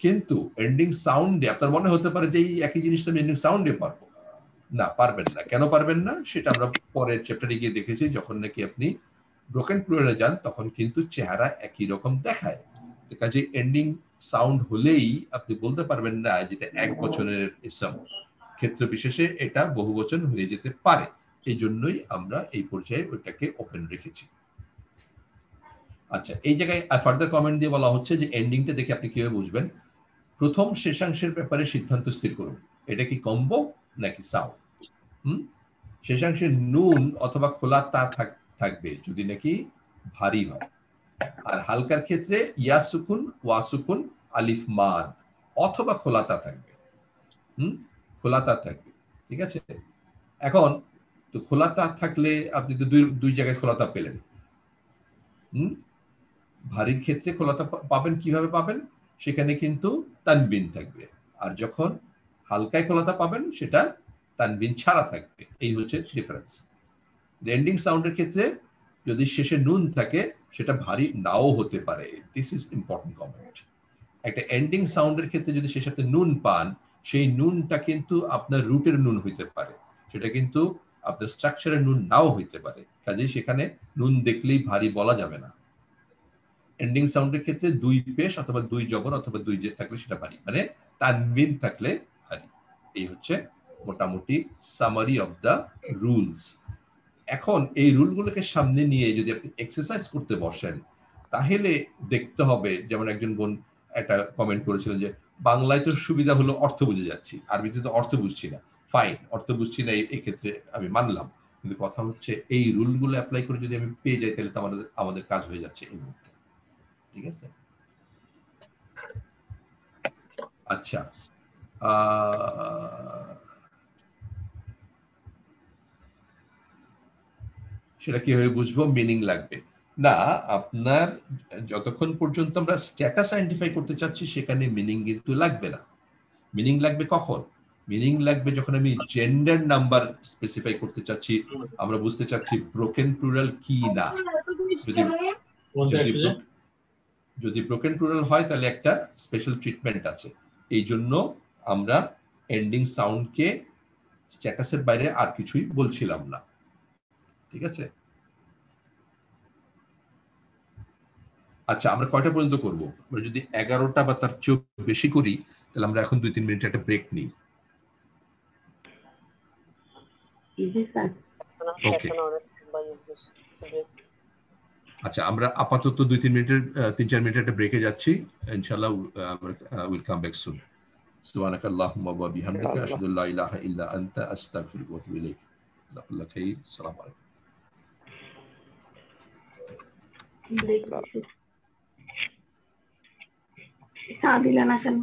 কিন্তু এন্ডিং সাউন্ডে আপনার মনে হতে পারে যে এই একই জিনিসটা আমি এন্ডিং সাউন্ডে পারবো না, পারবেন না। কেন পারবেন না সেটা আমরা পরের চ্যাপ্টারে গিয়ে দেখেছি। যখন নাকি আপনি ব্রোকেন প্লুরালে যান তখন কিন্তু চেহারা একই রকম দেখায়। কাজে এন্ডিং সাউন্ড হলেই আপনি বলতে পারবেন না যেটা এক বচনের ইসম, ক্ষেত্র বিশেষে এটা বহুবচন হয়ে যেতে পারে। এই জন্যই আমরা এই পর্যায়ে ওইটাকে ওপেন রেখেছি। আচ্ছা, এই জায়গায় ফার্দার কমেন্ট দিয়ে বলা হচ্ছে যে এন্ডিংটা দেখে আপনি কিভাবে বুঝবেন। প্রথম শেষাংশের ব্যাপারে সিদ্ধান্ত স্থির করুন, এটা কি কম্বো নাকি সাউন্ড। শেষাংশের নুন অথবা খোলা তা থাকবে যদি নাকি ভারী হয়, আর হালকার ক্ষেত্রে ইয়া সুকুন, ওয়া সুকুন, আলিফ মাদ অথবা খোলা তা থাকবে। খোলা তা থাকবে, ঠিক আছে। এখন তো খোলা তা থাকলে আপনি তো দুই জায়গায় খোলা তা পেলেন। ভারীর ক্ষেত্রে খোলা তা পাবেন, কিভাবে পাবেন, সেখানে কিন্তু তানবিন থাকবে। আর যখন হালকায় খোলা তা পাবেন সেটা তানবিন ছাড়া থাকবে। এই হচ্ছে ডিফারেন্স। এন্ডিং সাউন্ডের ক্ষেত্রে যদি শেষে নুন থাকে সেটা ভারী নাও হতে পারে। This is important comment. একটা এন্ডিং সাউন্ডের ক্ষেত্রে যদি শেষে আপনি নুন পান, সেই নুনটা কিন্তু আপনার রুটের নুন হইতে পারে, সেটা কিন্তু আপনার স্ট্রাকচারের নুন নাও হইতে পারে। কাজেই সেখানে নুন দেখলেই ভারী বলা যাবে না। এন্ডিং সাউন্ডের ক্ষেত্রে 2 পেশ অথবা 2 জবর অথবা 2 জের থাকলে সেটা ভারী, মানে তানবিন থাকলে ভারী। এই হচ্ছে মোটামুটি সামারি অফ দ্য রুলস। এখন এই রুলগুলোকে সামনে নিয়ে যদি আপনি এক্সারসাইজ করতে বসেন তাহলে দেখতে হবে, যেমন একজন বোন একটা কমেন্ট করেছিলেন যে বাংলায় তো সুবিধা হলো অর্থ বুঝে যাচ্ছি, আরবিতে তো অর্থ বুঝছি না। ফাইন, অর্থ বুঝছি না এই ক্ষেত্রে আমি মানলাম, কিন্তু কথা হচ্ছে এই রুলগুলো অ্যাপ্লাই করে যদি আমি পেয়ে যাই তাহলে তো আমাদের কাজ হয়ে যাচ্ছে এই মুহূর্তে। ঠিক আছে, আচ্ছা। সেটা কিভাবে বুঝবো? মিনিং লাগবে না। আপনার যতক্ষণ পর্যন্ত আমরা স্ট্যাটাস আইডেন্টিফাই করতে চাচ্ছি সেখানে মিনিং কিন্তু লাগবে না। মিনিং লাগবে কখন? মিনিং লাগবে যখন আমি জেন্ডার নাম্বার স্পেসিফাই করতে চাচ্ছি, আমরা বুঝতে চাচ্ছি ব্রোকেন প্লুরাল কি না। যদি ব্রোকেন প্লুরাল হয় তাহলে একটা স্পেশাল ট্রিটমেন্ট আছে। এই জন্য আমরা এন্ডিং সাউন্ডকে স্ট্যাটাসের বাইরে আর কিছুই বলছিলাম না। ঠিক আছে, আচ্ছা। আমরা কয়টা পর্যন্ত করব? আমরা যদি 11টা বা তার চেয়ে বেশি করি তাহলে আমরা এখন 2-3 মিনিট একটা ব্রেক নিই। ওকে, আচ্ছা। আমরা আপাতত 2-3 মিনিটের 3-4 মিনিটের একটা ব্রেকে যাচ্ছি। ইনশাআল্লাহ উইল কাম ব্যাক সুন। সুবহানাকাল্লাহুম্মা ওয়া বিহামদিকা আশহাদু আল্লা ইলাহা ইল্লা আনতা আস্তাগফিরুকা ওয়া আতুবু ইলাইক। জাযাকাল্লাহু খাইর। আসসালামু আলাইকুম।
চা দিলে না কেন?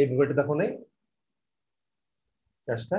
এই ভিডিওটা দেখো নাই কাজটা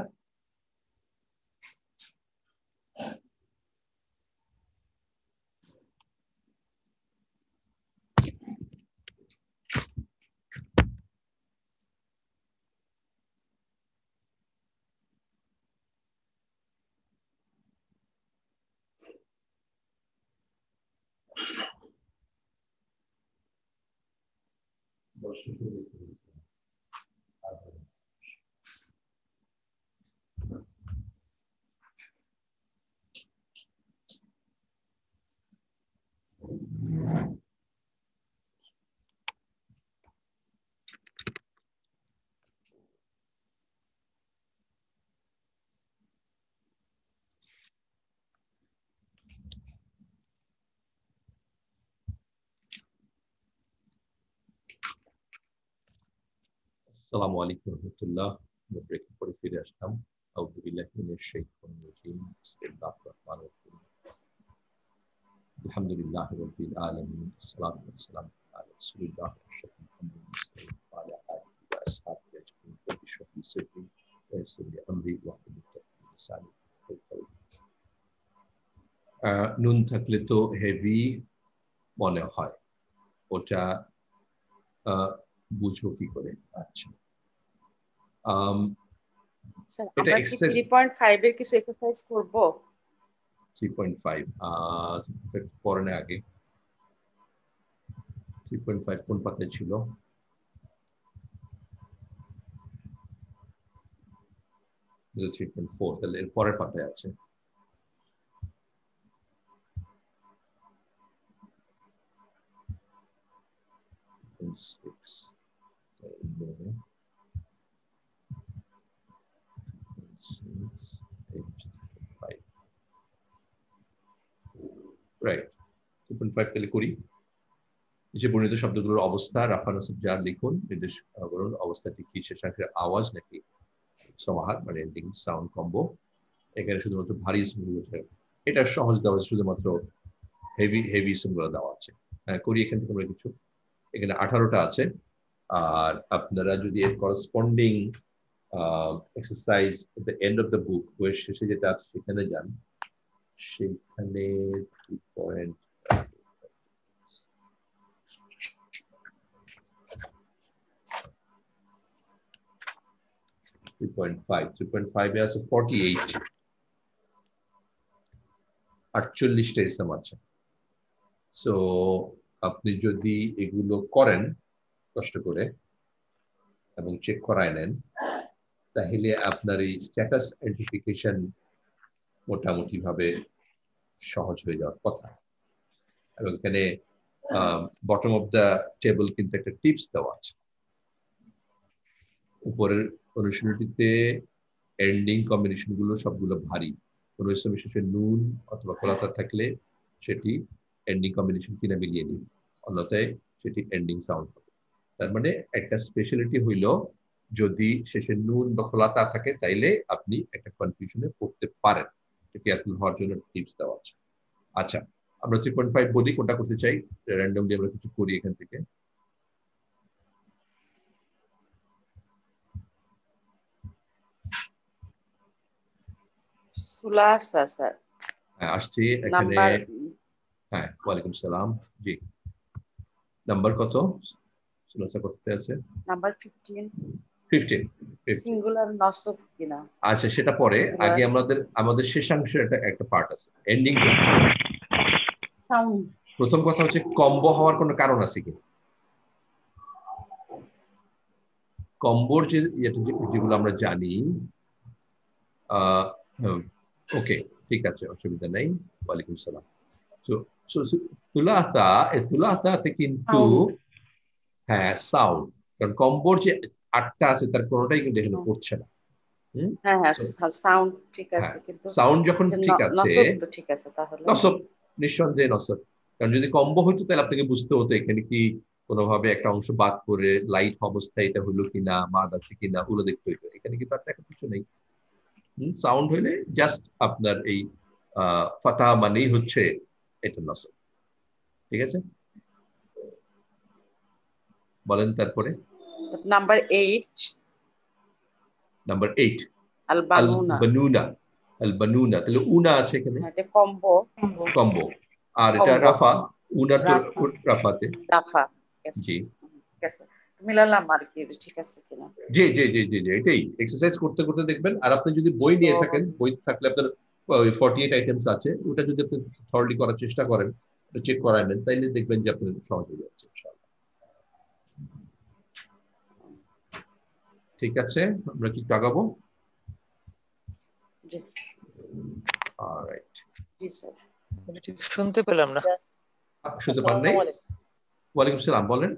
আসসালামু আলাইকুম রহমতুল্লাহ ব্রেক করে ফিরে আসলাম আউযু বিল্লাহি মিনাশ শাইতানির রাজীম বিসমিল্লাহির রহমানির রহিম আলহামদুলিল্লাহি রাব্বিল আলামিন আসসালাতু ওয়াসসালামু আলা রাসূলিল্লাহ আশরাফিল মুরসালিন ওয়া আলা আলিহি ওয়া আসহাবিহি আজমাইন বিশরহি সাদরি ওয়া ইয়াসসিরলি আমরি ওয়া হুলুল উকদাতাম মিন লিসানি নুন থাকলে তো হেভি মনে হয় ওটা বুঝো কি করে আচ্ছা
স্যার
এটা
আমরা কি 3.5 এর কিছু এক্সারসাইজ করব
3.5 পড়ার আগে 3.5 কোন পাতায় ছিল এটা 3.4 তাহলে এর পরের পাতায় আছে রাইট 2.5 তাহলে করি নিচে বর্ণিত শব্দগুলোর অবস্থা রাফা নাসব জার লিখুন নির্দেশ করুন অবস্থাটি কি শেষাংশের আওয়াজ নাকি সমাহার মানে এন্ডিং সাউন্ড কম্বো এখানে শুধুমাত্র ভারী ইসমগুলো এটা সহজ দেওয়া আছে শুধুমাত্র হেভি ইসমগুলো দেওয়া আছে করি এখান থেকে আমরা কিছু এখানে 18টা আছে আর আপনারা যদি এর corresponding exercise at the end of the book বইয়ের শেষে যেটা আছে সেখানে যান সেখানে 3.5 এ আছে 48 48টা ইসম আছে সো আপনি যদি এগুলো করেন কষ্ট করে এবং চেক করায় নেন তাহলে আপনার এই স্ট্যাটাস আইডেন্টিফিকেশন মোটামুটি ভাবে সহজ হয়ে যাওয়ার কথা এবং এখানে বটম অফ দ্য টেবল কিন্তু একটা টিপস দেওয়া আছে উপরের অনুশীলনীটিতে এন্ডিং কম্বিনেশন গুলো সবগুলো ভারী কোনো বিশেষে নুন অথবা কলাতা থাকলে সেটি এন্ডিং কম্বিনেশন কিনা মিলিয়ে নিন অন্যথায় সেটি এন্ডিং সাউন্ড হবে তার মানে একটা স্পেশালিটি হইল যদি শেষে নুন বা কলাতা থাকে তাইলে আপনি একটা কনফিউশনে পড়তে পারেন কেয়ারফুল হওয়ার জন্য টিপস দেওয়া আছে আচ্ছা আমরা 3.5 বলি কোনটা করতে চাই র্যান্ডমলি আমরা কিছু করি এখান থেকে
সুলাসা স্যার
হ্যাঁ আসছি এখানে হ্যাঁ ওয়ালাইকুম সালাম জি নাম্বার কত সুলাসা করতে আছে
নাম্বার 15 সিঙ্গুলার নসব কিনা
আচ্ছা সেটা পরে আগে আমাদের শেষাংশের একটা পার্ট আছে এন্ডিং
সাউন্ড
প্রথম কথা হচ্ছে কম্বো হওয়ার কোনো কারণ আছে কি কম্বোর যেগুলো আমরা জানি ওকে ঠিক আছে অসুবিধা নেই ওয়ালাইকুম সালাম তুলাসাতে কিন্তু হ্যাঁ সাউন্ড কারণ কম্বোর যে 8টা আছে তার কোনোটাই কিন্তু এখানে পড়ছে না
হ্যাঁ হ্যাঁ সাউন্ড ঠিক আছে কিন্তু
সাউন্ড যখন ঠিক আছে
নসব তো ঠিক আছে তাহলে
নসব নিঃসন্দেহে নসব কারণ যদি কম্বো হইতো তাহলে আপনাকে বুঝতে হতো এখানে কি কোনোভাবে একটা অংশ বাদ করে লাইট অবস্থায় এটা হলো কিনা মাদ আছে কিনা ওগুলো দেখতে হইতো এখানে কিন্তু আর দেখা কিছু নেই সাউন্ড হইলে জাস্ট আপনার এই ফাতাহা মানেই হচ্ছে এটা নসব ঠিক আছে বলেন তারপরে
নাম্বার 8
নাম্বার 8
আল
আল
বানুনা,
বানুনা, আল বানুনা, তাহলে উনা আছে এখানে,
এটা কম্বো,
কম্বো, আর এটা
কম্বো,
রাফা, উনা তো
রাফা,
রাফাতে।
রাফা।
জি
ঠিক আছে, মিলালাম আর কি, ঠিক আছে কিনা।
জি জি জি জি জি, এটাই এক্সারসাইজ করতে করতে দেখবেন। আর আপনি যদি বই নিয়ে থাকেন, বই থাকলে আপনার 48 আইটেমস আছে, ওটা যদি আপনি থরলি করার চেষ্টা করেন, চেক করায় নেন, তাইলে দেখবেন যে আপনার সহজ হয়ে যাচ্ছে ইনশাআল্লাহ। ঠিক আছে, আমরা কি আগাবো?
জি
অলরাইট,
জি স্যার।
ঠিক শুনতে পেলাম না।
শুনতে পান নাই? ওয়ালাইকুম সালাম, বলেন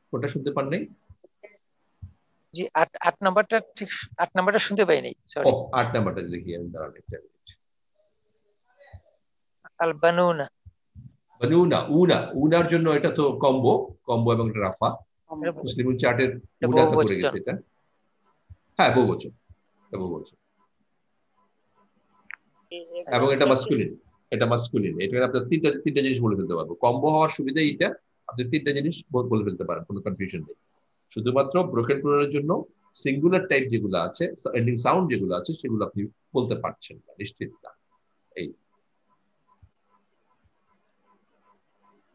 কোনটা শুনতে পান নাই?
জি 8 নাম্বারটা ঠিক, 8 নাম্বারটা শুনতে পাইনি,
ও
সরি।
8 নাম্বারটা দেখি আমি, দাঁড়ান একটা মিনিট।
আল বানুনা,
বানুনা, উনা, উনার জন্য এটা তো কম্বো, কম্বো এবং রাফা। মুসলিম চার্টের উনাতে পড়ে গেছে এটা। হ্যাঁ, বহুবচন, এটা বহুবচন। এবং এটা মাস্কুলিন, এটা মাস্কুলিন। এটা আপনার তিনটা জিনিস বলে ফেলতে পারবো। কম্বো হওয়ার সুবিধা এইটা, আপনি তিনটা জিনিস বলে ফেলতে পারেন, কোনো কনফিউশন নেই। শুধুমাত্র ব্রোকেন প্লুরালের জন্য সিঙ্গুলার টাইপ যেগুলো আছে, এন্ডিং সাউন্ড যেগুলো আছে, সেগুলো আপনি বলতে পারছেন না, নিশ্চিত না। এই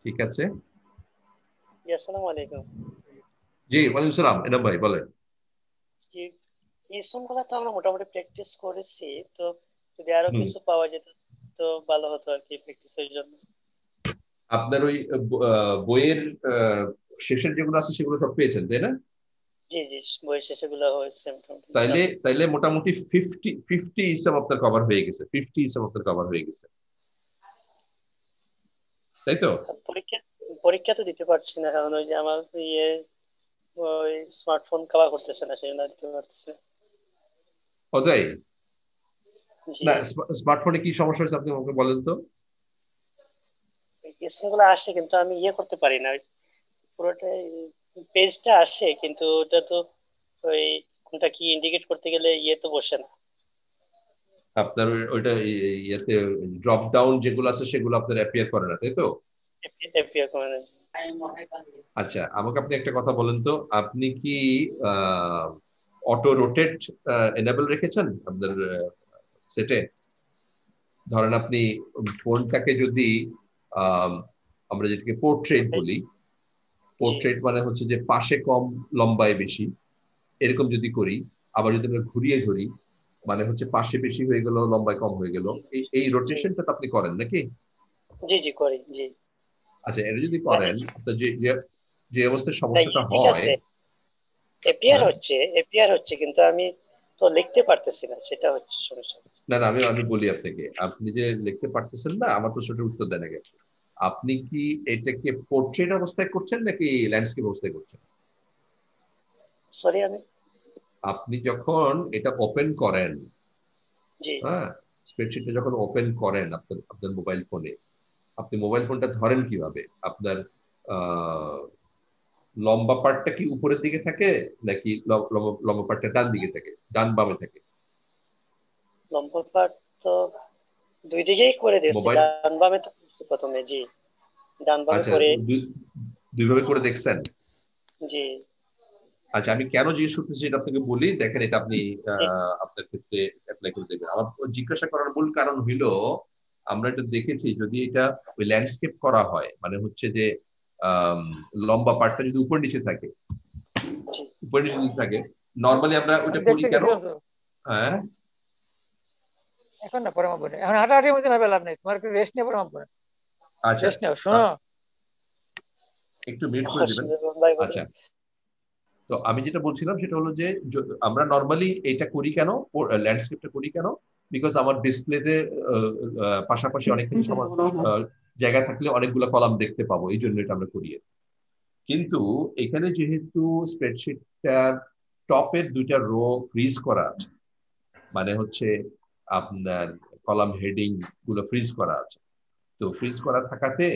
ঠিক আছে।
আসসালামু আলাইকুম।
জি ওয়ালাইকুম সালাম, এনাম ভাই বলেন।
এই সমগুলো তো আমরা মোটামুটি প্র্যাকটিস করেছি, তো যদি আরো কিছু পাওয়া যেত তো ভালো হতো আর কি প্র্যাকটিসের জন্য।
আপনার ওই বইয়ের শেষের যেগুলো আছে সেগুলো সব পেয়েছেন, তাই না?
জি জি, বইয়ের শেষে গুলো হয়েছে।
তাইলে মোটামুটি 50 হিসাব আপনার কভার হয়ে গেছে, 50 হিসাব আপনার কভার হয়ে গেছে, তাই তো?
পরীক্ষা তো দিতে পারছি না, কারণ ওই যে আমার ওই স্মার্টফোন কভার করতেছে না, সেই জন্য দিতে পারতেছে
ও তাই? না, স্মার্টফোনে কি সমস্যা হয়েছে আপনি আমাকে বলেন তো।
গুলো আসে কিন্তু আমি করতে পারি না, পুরোটাই পেজটা আসে কিন্তু ওটা তো ওই কোনটা কি ইন্ডিকেট করতে গেলে তো বসে না।
আপনার ওইটা ইয়েতে ড্রপ ডাউন যেগুলো আছে সেগুলো আপনার অ্যাপিয়ার করে না, তাই তো?
অ্যাপিয়ার করে না।
আচ্ছা, আমাকে আপনি একটা কথা বলেন তো, আপনি কি অটো রোটেট এনেবল রেখেছেন আপনার সেটে? ধরেন আপনি ফোনটাকে যদি আমরা যেটাকে পোর্ট্রেট বলি, পোর্ট্রেট মানে হচ্ছে যে পাশে কম লম্বায় বেশি, এরকম যদি করি, আবার যদি আমরা ঘুরিয়ে ধরি মানে হচ্ছে পাশে বেশি হয়ে গেল, লম্বায় কম হয়ে গেল, এই রোটেশনটা তো আপনি করেন নাকি?
জি জি করি, জি।
আচ্ছা, এটা যদি করেন আপনার যে অবস্থায় সমস্যাটা
ঠিক
হয়,
আছে, এপিআর হচ্ছে কিন্তু আমি তো লিখতে পারতেছি না, সেটা হচ্ছে সমস্যা।
না না, আমি বলি আপনাকে, আপনি যে লিখতে পারতেছেন না, আমার প্রশ্নটার উত্তর দেন আগে। আপনি কি এটাকে পোর্ট্রেট অবস্থায় করছেন নাকি ল্যান্ডস্কেপ অবস্থায় করছেন?
সরি,
আপনি যখন এটা ওপেন করেন,
জি,
হ্যাঁ, স্প্রেডশিটটা যখন ওপেন করেন আপনার মোবাইল ফোনে, আপনি মোবাইল ফোনটা ধরেন কিভাবে? আপনার লম্বা পার্টটা কি উপরের দিকে থাকে নাকি লম্বা পার্টটা ডান দিকে থাকে, ডান বামে থাকে?
লম্বা পার্ট তো দুই দিকেই করে দিয়েছি, ডান বামে তো প্রথমে, জি ডান বামে করে।
দুইভাবে করে দেখছেন?
জি।
আচ্ছা, আমি কেন জিজ্ঞেস করতেছি এটা আপনাকে বলি, দেখেন এটা আপনি আপনার ক্ষেত্রে অ্যাপ্লাই করে দেখবেন। আমার জিজ্ঞাসা করার মূল কারণ হইলো, আমরা এটা দেখেছি যদি এটা ওই ল্যান্ডস্কেপ করা হয়, মানে হচ্ছে যে লম্বা পার্টটা যদি উপর নিচে থাকে, উপর নিচে যদি থাকে, নরমালি আমরা ওটা করি কেন? হ্যাঁ,
এখন না, পরে মাপবো, এখন হাঁটাহাঁটির মধ্যে ভাবে লাভ নেই, তোমার একটু রেস্ট নিয়ে পরে মাপবো।
আচ্ছা
রেস্ট নাও, শোনো
একটু মিউট করে দিবেন। আচ্ছা, তো আমি যেটা বলছিলাম সেটা হলো যে আমরা নরমালি এটা করি কেন, ল্যান্ডস্কেপটা করি কেন? বিকজ আমার ডিসপ্লেতে পাশাপাশি অনেক কিছু জায়গা থাকলে অনেকগুলো কলাম দেখতে পাবো, এই জন্য এটা আমরা করি। কিন্তু এখানে যেহেতু স্প্রেডশিটটার টপের দুইটা রো ফ্রিজ করা আছে, মানে হচ্ছে আপনার কলাম হেডিং গুলো ফ্রিজ করা আছে, তো ফ্রিজ করা থাকাতে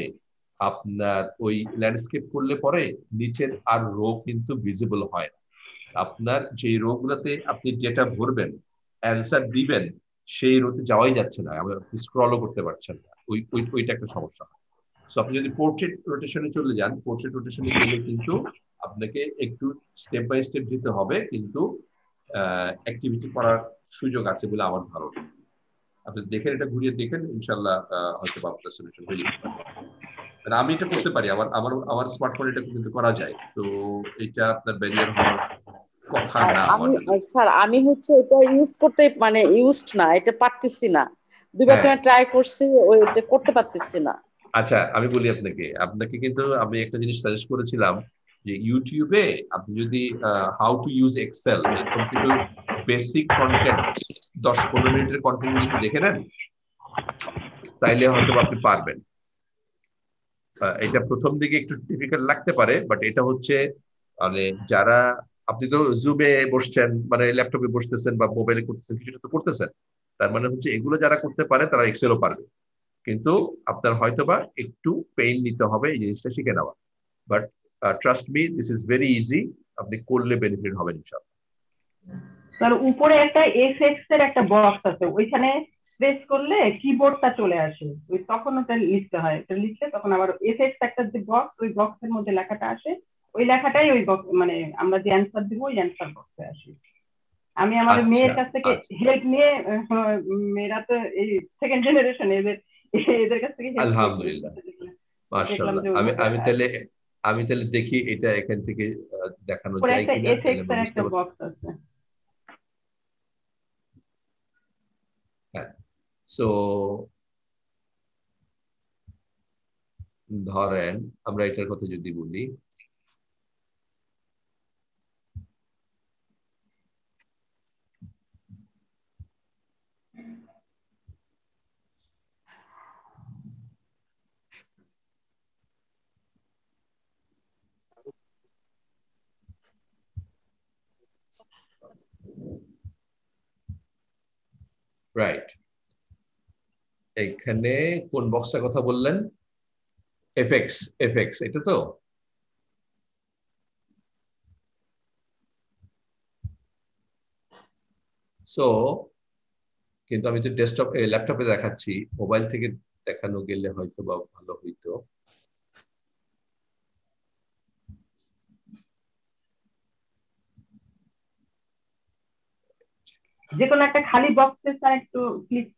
আপনার ওই ল্যান্ডস্কেপ করলে পরে নিচের আর রো কিন্তু ভিজিবল হয় না। আপনার যে রো গুলোতে আপনি যেটা ভরবেন, অ্যান্সার দিবেন, সেই রোতে যাওয়াই যাচ্ছে না, আপনি স্ক্রলও করতে পারছেন না, ওইটা একটা সমস্যা। সো আপনি যদি পোর্ট্রেট রোটেশনে চলে যান, পোর্ট্রেট রোটেশনে গেলে কিন্তু আপনাকে একটু স্টেপ বাই স্টেপ দিতে হবে, কিন্তু অ্যাক্টিভিটি করার সুযোগ আছে বলে আমার ধারণা। আপনি দেখেন, এটা ঘুরিয়ে দেখেন, ইনশাল্লাহ হয়তো আপনার সলিউশন হয়ে যেতে পারে। মানে আমি এটা করতে পারি, আমার আমার আমার স্মার্টফোনে এটা কিন্তু করা যায়, তো এটা আপনার ব্যারিয়ার হওয়ার কথা না আমার জন্য।
স্যার আমি হচ্ছে এটা ইউজ করতে মানে ইউজড না, এটা পারতেছি না, দুইবার তো ট্রাই করছি, ওইটা করতে পারতেছি না।
আচ্ছা আমি বলি আপনাকে, আপনাকে কিন্তু আমি একটা জিনিস সাজেস্ট করেছিলাম যে ইউটিউবে আপনি যদি হাউ টু ইউজ এক্সেল এরকম কিছু বেসিক কন্টেন্ট 10-15 মিনিটের কন্টেন্ট যদি দেখে নেন তাইলে হয়তো আপনি পারবেন। এটা প্রথম দিকে একটু ডিফিকাল্ট লাগতে পারে, বাট এটা হচ্ছে মানে যারা, আপনি তো জুমে বসছেন, মানে ল্যাপটপে বসতেছেন বা মোবাইলে করতেছেন, কিছুটা তো করতেছেন, তার মানে হচ্ছে এগুলো যারা করতে পারে তারা এক্সেলও পারবে, কিন্তু আপনার হয়তোবা একটু পেইন নিতে হবে এই জিনিসটা শিখে নেওয়া। But trust me, this is very easy, আপনি করলে বেনিফিট হবেন ইনশাআল্লাহ।
তার উপরে একটা এফএক্স এর একটা বক্স আছে, ওইখানে প্রেস করলে কিবোর্ডটা চলে আসে, ওই তখন ওটা লিখতে হয়, এটা লিখলে তখন আবার এফএক্স একটা যে বক্স, ওই বক্সের মধ্যে লেখাটা আসে, ওই লেখাটাই ওই বক্স মানে আমরা যে অ্যান্সার দিব ওই অ্যান্সার বক্সে আসে। আমি আমার মেয়ের কাছ থেকে হেল্প নিয়ে, মেয়েরা তো এই সেকেন্ড জেনারেশন, এদের কাছ থেকে
আলহামদুলিল্লাহ, মাশাআল্লাহ। আমি তাহলে দেখি এটা এখান থেকে দেখানো যায় কিনা।
একটা বক্স আছে।
হ্যাঁ, সো ধরেন আমরা এটার কথা যদি বলি, রাইট, এখানে কোন বক্সটার কথা বললেন? এফএক্স, এফএক্স এটা তো। সো কিন্তু আমি তো ডেস্কটপ ল্যাপটপে দেখাচ্ছি, মোবাইল থেকে দেখানো গেলে হয়তো বা ভালো হইতো।
যেকোনো একটা খালি বক্সে স্যার একটু ক্লিক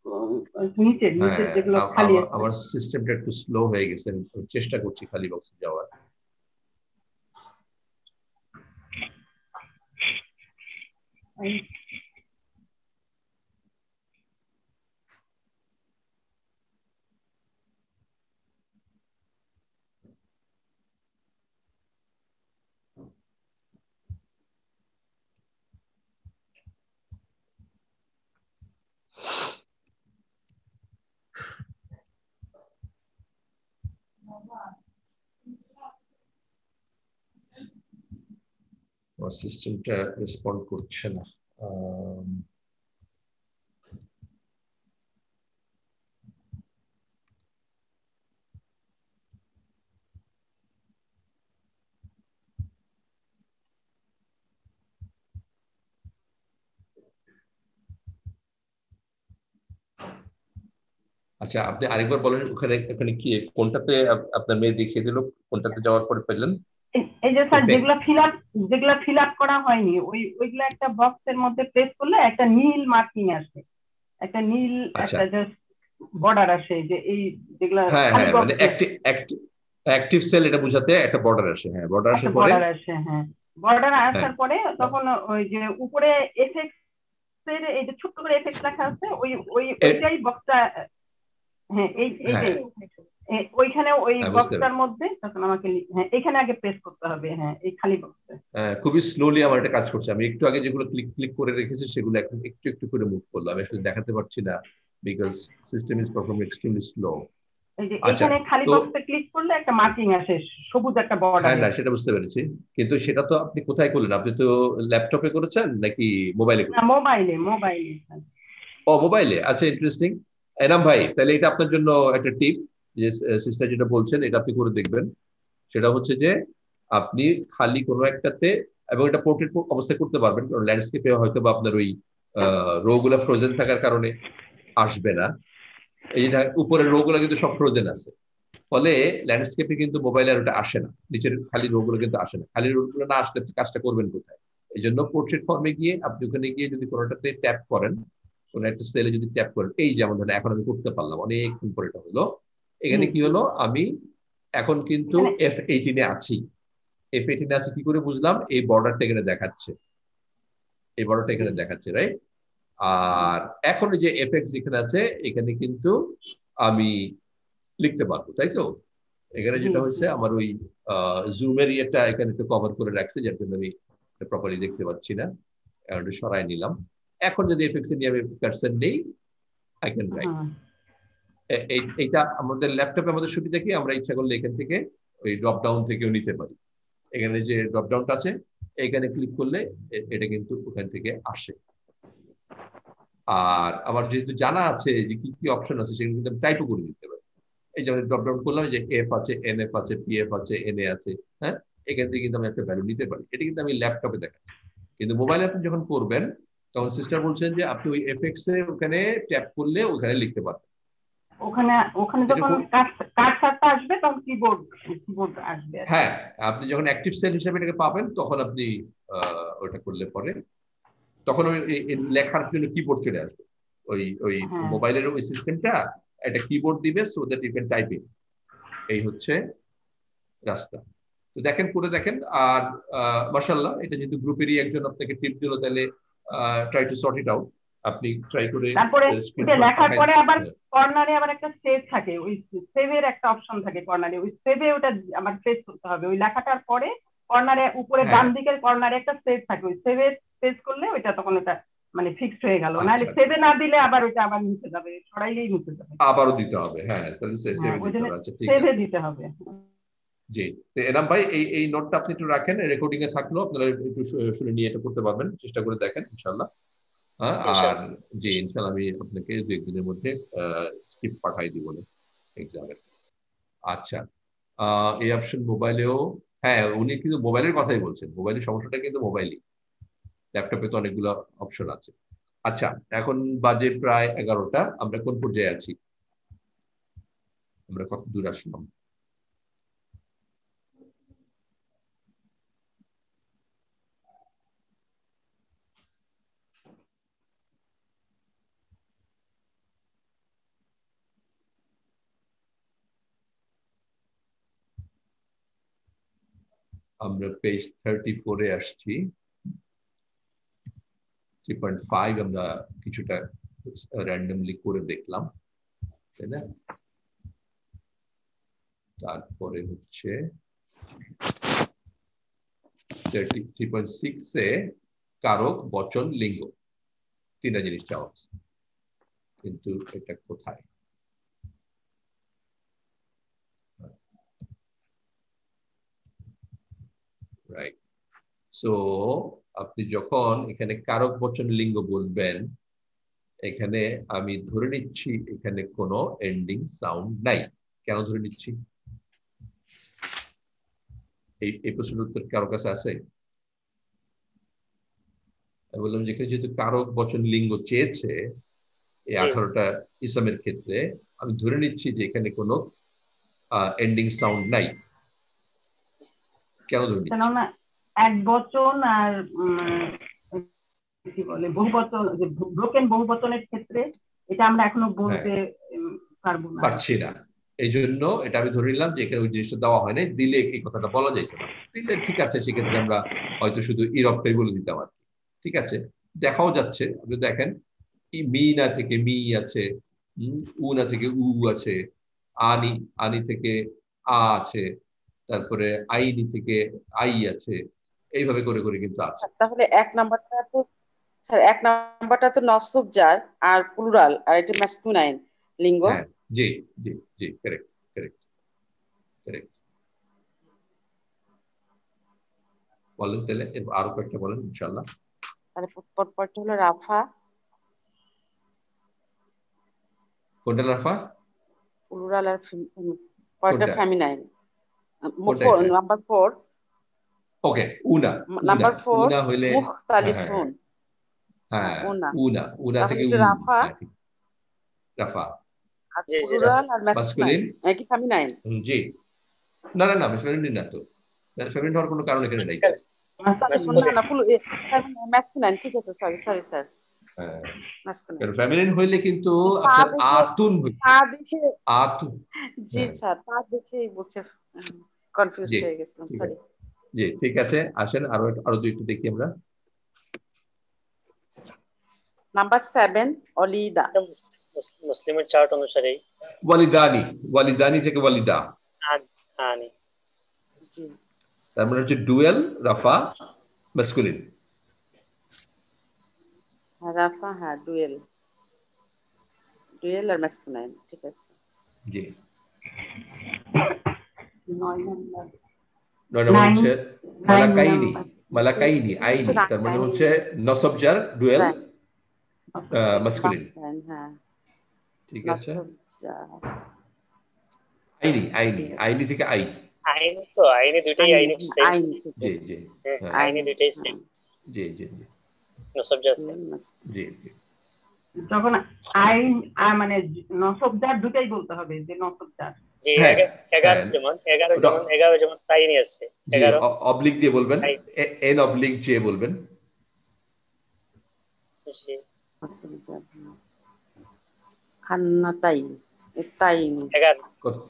নিচে যেগুলো খালি আছে।
আমার সিস্টেমটা একটু স্লো হয়ে গেছে, চেষ্টা করছি খালি বক্সে যাওয়ার। আমার সিস্টেমটা রেসপন্ড করছে না। আচ্ছা আপনি আরেকবার বলেন, ওখানে ওখানে কি কোনটাতে আপনার মেয়ে দেখিয়ে দিল, কোনটাতে যাওয়ার পরে পেলেন?
এই যে স্যার যেগুলো ফিল আপ করা হয়নি, ওইগুলো একটা বক্সের মধ্যে প্রেস করলে একটা নীল মার্কিং আসে, একটা নীল একটা জাস্ট বর্ডার আসে, যে এই যেগুলো
মানে অ্যাক্টিভ সেল এটা বোঝাতে একটা বর্ডার আসে। হ্যাঁ, বর্ডার আসার পরে
বর্ডার আসার পরে তখন ওই যে উপরে এফএক্স এর এই যে ছোট্ট করে এফএক্স লেখা আছে, ওইটাই বক্সটা। হ্যাঁ, ওইখানে ওই বক্সটার মধ্যে তখন আমাকে এখানে আগে প্রেস করতে হবে। হ্যাঁ, এই খালি বক্সে
খুবই স্লোলি আমার এটা কাজ করছে। আমি একটু আগে যেগুলো ক্লিক করে রেখেছি সেগুলো এখন একটু একটু করে মুভ করলাম, আমি আসলে দেখাতে পারছি না because system is performing extremely slow.
এই যে এখানে খালি বক্সে ক্লিক করলে একটা মার্কিং আসে, সবুজ একটা বর্ডার।
হ্যাঁ, না সেটা বুঝতে পেরেছি, কিন্তু সেটা তো আপনি কোথায় করলেন? আপনি তো ল্যাপটপে করেছেন নাকি মোবাইলে করেছেন?
মোবাইলে।
ও মোবাইলে, আচ্ছা ইন্টারেস্টিং। এনাম ভাই, তাহলে এটা আপনার জন্য একটা টিপ, যে সিস্টার যেটা বলছেন এটা আপনি করে দেখবেন। সেটা হচ্ছে যে আপনি খালি কোনো একটাতে, এবং এটা পোর্ট্রেট অবস্থায় করতে পারবেন, কারণ ল্যান্ডস্কেপে হয়তো বা আপনার ওই রো গুলা ফ্রোজেন থাকার কারণে আসবে না। এই যে উপরের রো গুলা কিন্তু সব ফ্রোজেন আছে, ফলে ল্যান্ডস্কেপে কিন্তু মোবাইলের ওটা আসে না, নিচের খালি রোগুলো কিন্তু আসে না। খালি রোগুলো না আসলে আপনি কাজটা করবেন কোথায়? এই জন্য পোর্ট্রেট ফর্মে গিয়ে আপনি ওখানে গিয়ে যদি কোনোটাতে ট্যাপ করেন, কোনো একটা সেলে যদি ট্যাপ করেন, এই যেমন ধরেন এখন আমি করতে পারলাম, অনেকক্ষণ পরে এটা হলো। এখানে কি হলো, আমি এখন কিন্তু F18 এ আছি। F18 এ আছে কি করে বুঝলাম? এই বর্ডারটা এখানে দেখাচ্ছে, এই বর্ডারটা এখানে দেখাচ্ছে, রাইট? আর এখন যে FX যেখানে আছে এখানে কিন্তু আমি লিখতে পারবো, তাই তো? এখানে যেটা হচ্ছে আমার ওই জুমের ইয়েটা এখানে একটু কভার করে রাখছে, যার জন্য আমি প্রপারলি দেখতে পাচ্ছি না, একটু সরাই নিলাম। এখন যদি FX এ নিয়ে আমি কার্সর নেই, আই ক্যান রাইট। এইটা আমাদের ল্যাপটপে আমাদের সুবিধা কি, আমরা ইচ্ছা করলে এখান থেকে ওই ড্রপ ডাউন থেকেও নিতে পারি। এখানে যে ড্রপ ডাউনটা আছে এখানে ক্লিক করলে এটা কিন্তু ওখান থেকে আসে। আর আমার যেহেতু জানা আছে যে কি কি অপশন আছে, সেগুলো কিন্তু আমি টাইপও করে দিতে পারি। এই যেমন ড্রপ ডাউন করলাম, যে এফ আছে, NF আছে, PF আছে, NA আছে, হ্যাঁ, এখান থেকে কিন্তু আমি একটা ভ্যালু নিতে পারি। এটা কিন্তু আমি ল্যাপটপে দেখাচ্ছি, কিন্তু মোবাইলে আপনি যখন করবেন তখন সিস্টার বলছেন যে আপনি ওই FX এ ওখানে ট্যাপ করলে ওখানে লিখতে পারবেন।
ওখানে যখন কার্সারটা আসবে তখন কিবোর্ড আসবে।
হ্যাঁ, আপনি যখন অ্যাক্টিভ সেল হিসেবে এটাকে পাবেন তখন আপনি ওটা করলে পরে তখন ওই লেখার জন্য কিবোর্ড চলে আসবে। ওই মোবাইলের ওই সিস্টেমটা একটা কিবোর্ড দিবে, so that you can typing. এই হচ্ছে রাস্তা। তো দেখেন, করে দেখেন। আর মাশাআল্লাহ, এটা যেহেতু গ্রুপেরই একজন আপনাকে টিপ দিল, তাহলে try to sort it out. আপনি ট্রাই করে
তারপরে লেখার পরে আবার কর্নারে আবার একটা সেভ থাকে, ওই সেভের একটা অপশন থাকে কর্নারে, ওই সেভে ওটা আমার প্রেস করতে হবে। ওই লেখাটার পরে কর্নারে উপরে ডান দিকের কর্নারে একটা সেভ থাকে, ওই সেভে প্রেস করলে ওইটা তখন ওটা মানে ফিক্সড হয়ে গেল। নাহলে সেভে না দিলে আবার ওইটা আবার মুছে যাবে, সরাইলেই মুছে যাবে,
আবারও দিতে হবে। হ্যাঁ, তাহলে
সেভে দিতে হবে।
জি, এনাম ভাই, এই নোটটা আপনি একটু রাখেন, রেকর্ডিং এ থাকলো, আপনারা একটু শুনে নিয়ে এটা করতে পারবেন, চেষ্টা করে দেখেন ইনশাআল্লাহ। আর জি, ইনশাআল্লাহ আমি আপনাকে 2-1 দিনের মধ্যে স্ক্রিপ্ট পাঠাই দিব এক্সামের। আচ্ছা, এই অপশন মোবাইলেও, হ্যাঁ উনি কিন্তু মোবাইলের কথাই বলছেন, মোবাইলের সমস্যাটা কিন্তু মোবাইলই, ল্যাপটপে তো অনেকগুলো অপশন আছে। আচ্ছা, এখন বাজে প্রায় 11টা, আমরা কোন পর্যায়ে আছি? আমরা কত দূর আসলাম? আমরা পেজ 34 এ আসছি। 3.5 আমরা কিছুটা র্যান্ডমলি করে দেখলাম, তাই না? তারপরে হচ্ছে 3.6 এ কারক, বচন, লিঙ্গ, তিনটা জিনিস চাওয়া আছে, কিন্তু এটা কোথায়? রাইট। সো আপনি যখন এখানে কারক, বচন, লিঙ্গ বলবেন, এখানে আমি ধরে নিচ্ছি এখানে কোনো এন্ডিং সাউন্ড নাই। কেন ধরে নিচ্ছি? এই প্রশ্নের উত্তর কারো কাছে আছে? আমি বললাম যেখানে যেহেতু কারক, বচন, লিঙ্গ চেয়েছে এই 18টা ইসলামের ক্ষেত্রে, আমি ধরে নিচ্ছি যে এখানে কোনো এন্ডিং সাউন্ড নাই। কেন ধরে নিচ্ছি?
কেননা এক বচন আর কি বলে বহুবচন, ব্রোকেন বহুবচনের ক্ষেত্রে এটা আমরা এখনো বলতে
পারছি না। এই জন্য এটা আমি ধরে নিলাম যে এখানে ওই জিনিসটা দেওয়া হয় নাই, দিলে এই কথাটা বলা যাইতো না। দিলে ঠিক আছে, সেক্ষেত্রে আমরা হয়তো শুধু ইরবটাই বলে দিতাম আর কি। ঠিক আছে, দেখাও যাচ্ছে। আপনি দেখেন, মি না থেকে মি আছে, উ না থেকে উ আছে, আনি থেকে আ আছে, তারপরে আইনি থেকে আই আছে, এইভাবে করে করে কিন্তু আছে।
তাহলে এক নাম্বারটা তো নসব জার আর প্লুরাল, আর এটা ম্যাসকুলাইন লিঙ্গ।
হ্যাঁ, জি জি জি, কারেক্ট কারেক্ট কারেক্ট। বলেন তাহলে, আরো কয়েকটা বলেন ইনশাআল্লাহ।
তাহলে পরপরটা হলো রাফা,
কোনটা রাফা?
প্লুরাল আর পরটা ফেমিনাইন। নাম্বার 4,
ওকে, উনা।
নাম্বার 4
উনা হইলে
মুখতালিফুন।
হ্যাঁ, উনা থেকে
রাফা।
রাফা।
আর
জি, জি,
প্লুরাল আর
masculine
ম্যাসকুলাইন কি ফেমিনাইন?
জি না না না ফেমিনিন না তো, ফেমিনিন হওয়ার কোনো কারণ এখানে নাই তো।
না না ম্যাসকুলাইন, ঠিক আছে, সরি সরি স্যার,
হ্যাঁ
ম্যাসকুলাইন।
কারণ ফেমিনিন হইলে কিন্তু আপনার আতুন হইতো, আতুন।
জি স্যার, তা দেখেই বুঝে কনফিউজ
জি
হয়ে গেছিলাম,
ঠিক
সরি।
আছে, জি ঠিক আছে, আসেন আরো দুইটা দেখি আমরা।
নাম্বার 7 অলিদা।
মুসলিমের চার্ট অনুসারে
ওয়ালিদানি, ওয়ালিদানি থেকে ওয়ালিদা,
আনি।
জি
তার মানে হচ্ছে ডুয়েল রাফা ম্যাসকুলিন।
রাফা, হ্যাঁ ডুয়েল, ডুয়েল আর ম্যাসকুলাইন, ঠিক আছে।
জি
9 নাম্বার
9 নম্বর হচ্ছে মালাকাইনি,
নাম্বার।
মালাকাইনি আইনি, তার মানে হচ্ছে নসবজার ডুয়েল ম্যাসকুলিন।
হ্যাঁ
ঠিক আছে,
নসবজার।
আইনি আইনি আইনি থেকে আই।
আইন তো আইনে দুইটাই আইনে সেম।
আইনি থেকে
জি জি হ্যাঁ
আইনে দুইটাই সেম।
জি জি জি
নসবজার সেম।
জি জি
যখন আইন মানে নসবদার দুটাই বলতে হবে যে নসবদার।
জি
হ্যাঁ,
11 যেমন 11 যেমন তাইনি আছে, 11
অবলিক দিয়ে বলবেন, এন অবলিক যে বলবেন।
জি
খান্নাতাইন, তাইন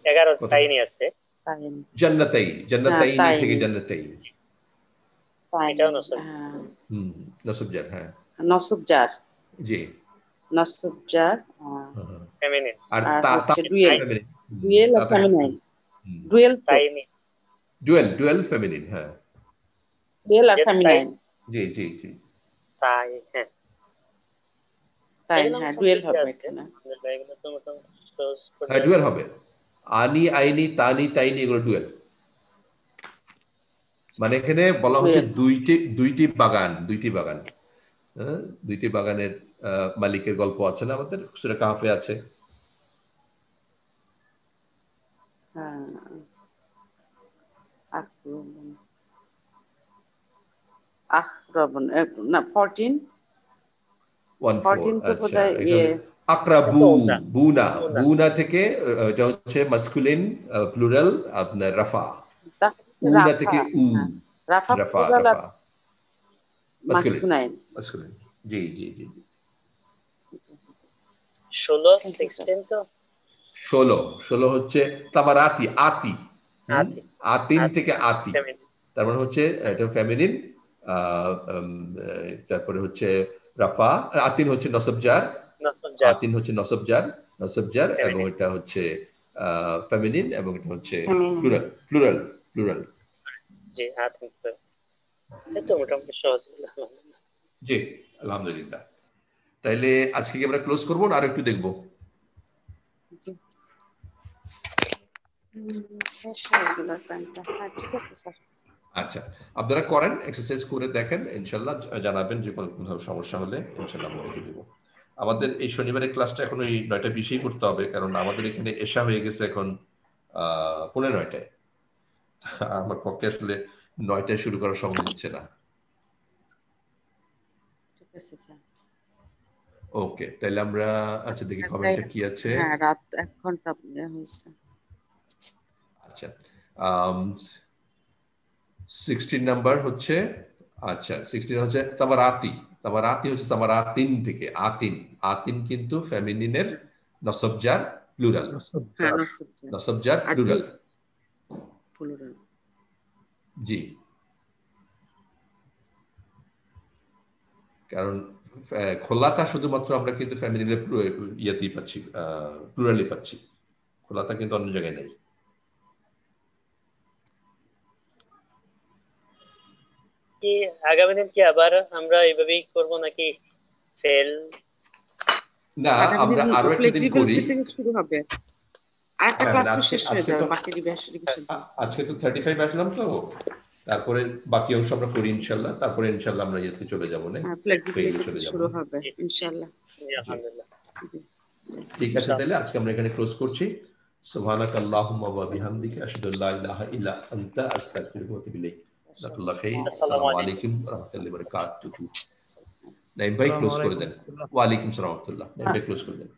11 তাইনি আছে।
তাইন
জান্নাতাই, জান্নাতাইনি
তাইনি।
থেকে জান্নাতাই।
এটাও নসব।
নসবজার হ্যাঁ
নসবজার,
জি
নসবজার
ফেমিনিন।
আর
আর
তা
হচ্ছে ডুয়েল, ডুয়েল আর ফেমিনাইন। ডুয়েল তো
তাইনি
ডুয়েল ফেমিনিন হ্যাঁ
ডুয়েল আর ফেমিনাইন।
জি জি জি
তাই হ্যাঁ
তাই হ্যাঁ ডুয়েল হবে এখানে।
হ্যাঁ ডুয়েল হবে, আনি আইনি তানি তাইনি এগুলো ডুয়েল। মানে এখানে বলা হচ্ছে দুইটি বাগান, হ্যাঁ দুইটি বাগানের মালিকের গল্প আছে না আমাদের সূরা কাহফে আছে।
হ্যাঁ আখরাবুন না 14 তো বোধহয়
আকরাবু, বুনা, বুনা থেকে এটা হচ্ছে মাসকুলিন প্লুরাল আপনার রাফা, উনা থেকে উ,
রাফা
রাফা
প্লুরাল আর
রাফা
মাসকুলাইন।
মাসকুলিন জি জি জি
16 তো
16 হচ্ছে তামারাতি, আতি, আতিন থেকে আতি, তার মানে হচ্ছে এটা ফেমিনিন। তারপরে হচ্ছে রাফা, আতিন হচ্ছে নসবজার, আতিন হচ্ছে নসবজার এবং এটা হচ্ছে ফেমিনিন এবং এটা হচ্ছে প্লুরাল।
জি আতিন তো এটা মোটামুটি সহজ।
জি আলহামদুলিল্লাহ। তাইলে আজকে কি আমরা ক্লোজ করবো না আর একটু দেখবো?
জি শেষ হয়ে গেল টাইমটা। হ্যাঁ ঠিক আছে স্যার।
আচ্ছা আপনারা করেন, এক্সারসাইজ করে দেখেন, ইনশাল্লাহ জানাবেন যে কোনো সমস্যা হলে ইনশাল্লাহ আমরা দেখে দেবো। আমাদের এই শনিবারের ক্লাসটা এখন ওই 9:20 করতে হবে, কারণ আমাদের এখানে এশা হয়ে গেছে এখন 9:15। আমার পক্ষে আসলে 9টায় শুরু করা সম্ভব হচ্ছে না।
ঠিক আছে স্যার।
ওকে তাহলে আমরা আচ্ছা দেখি কমেন্টে কি আছে।
হ্যাঁ রাত 1 ঘন্টা হয়েছে।
আচ্ছা 16 নাম্বার হচ্ছে, আচ্ছা 16 হচ্ছে তামারাতি, তামারাতি হচ্ছে তামারাতিন থেকে আতিন, আতিন কিন্তু ফেমিনিনের নসবজার প্লুরাল, নসবজার প্লুরাল জি, কারণ খোলাতা শুধুমাত্র আমরা কিন্তু ফেমিনিনের ইয়েতেই পাচ্ছি, প্লুরালই পাচ্ছি, খোলাতা কিন্তু অন্য জায়গায় নেই।
কি আগামী দিন কি আবার আমরা এইভাবেই করব নাকি ফেল?
না আমরা আরো একটা দিন করি,
শুরু হবে আরেকটা ক্লাস শেষ হয়ে যাবে, বাকি রিভিশন।
আজকে তো 35 আসলাম তো, তারপরে বাকি অংশ আমরা করি ইনশাআল্লাহ, তারপরে ইনশাআল্লাহ আমরা ইয়েতে চলে যাব না,
ফ্লেক্সিবিলিটি শুরু হবে ইনশাআল্লাহ।
আলহামদুলিল্লাহ
ঠিক আছে তাহলে আজকে আমরা এখানে ক্লোজ করছি। সুবহানাক আল্লাহুম্মা ওয়া বিহামদিকা আশহাদু আল্লা ইলাহা ইল্লা আনতা আস্তাগফিরুকা ওয়া আতুবু ইলাইক। জাযাকাল্লাহু খাইর। আসসালামু আলাইকুম ওয়া রাহমাতুল্লাহি ওয়া বারাকাতুহু। নাইম ভাই ক্লোজ করে দেন। ওয়া আলাইকুম আসসালাম ওয়া রাহমাতুল্লাহ। নাইম ভাই ক্লোজ করে দেন।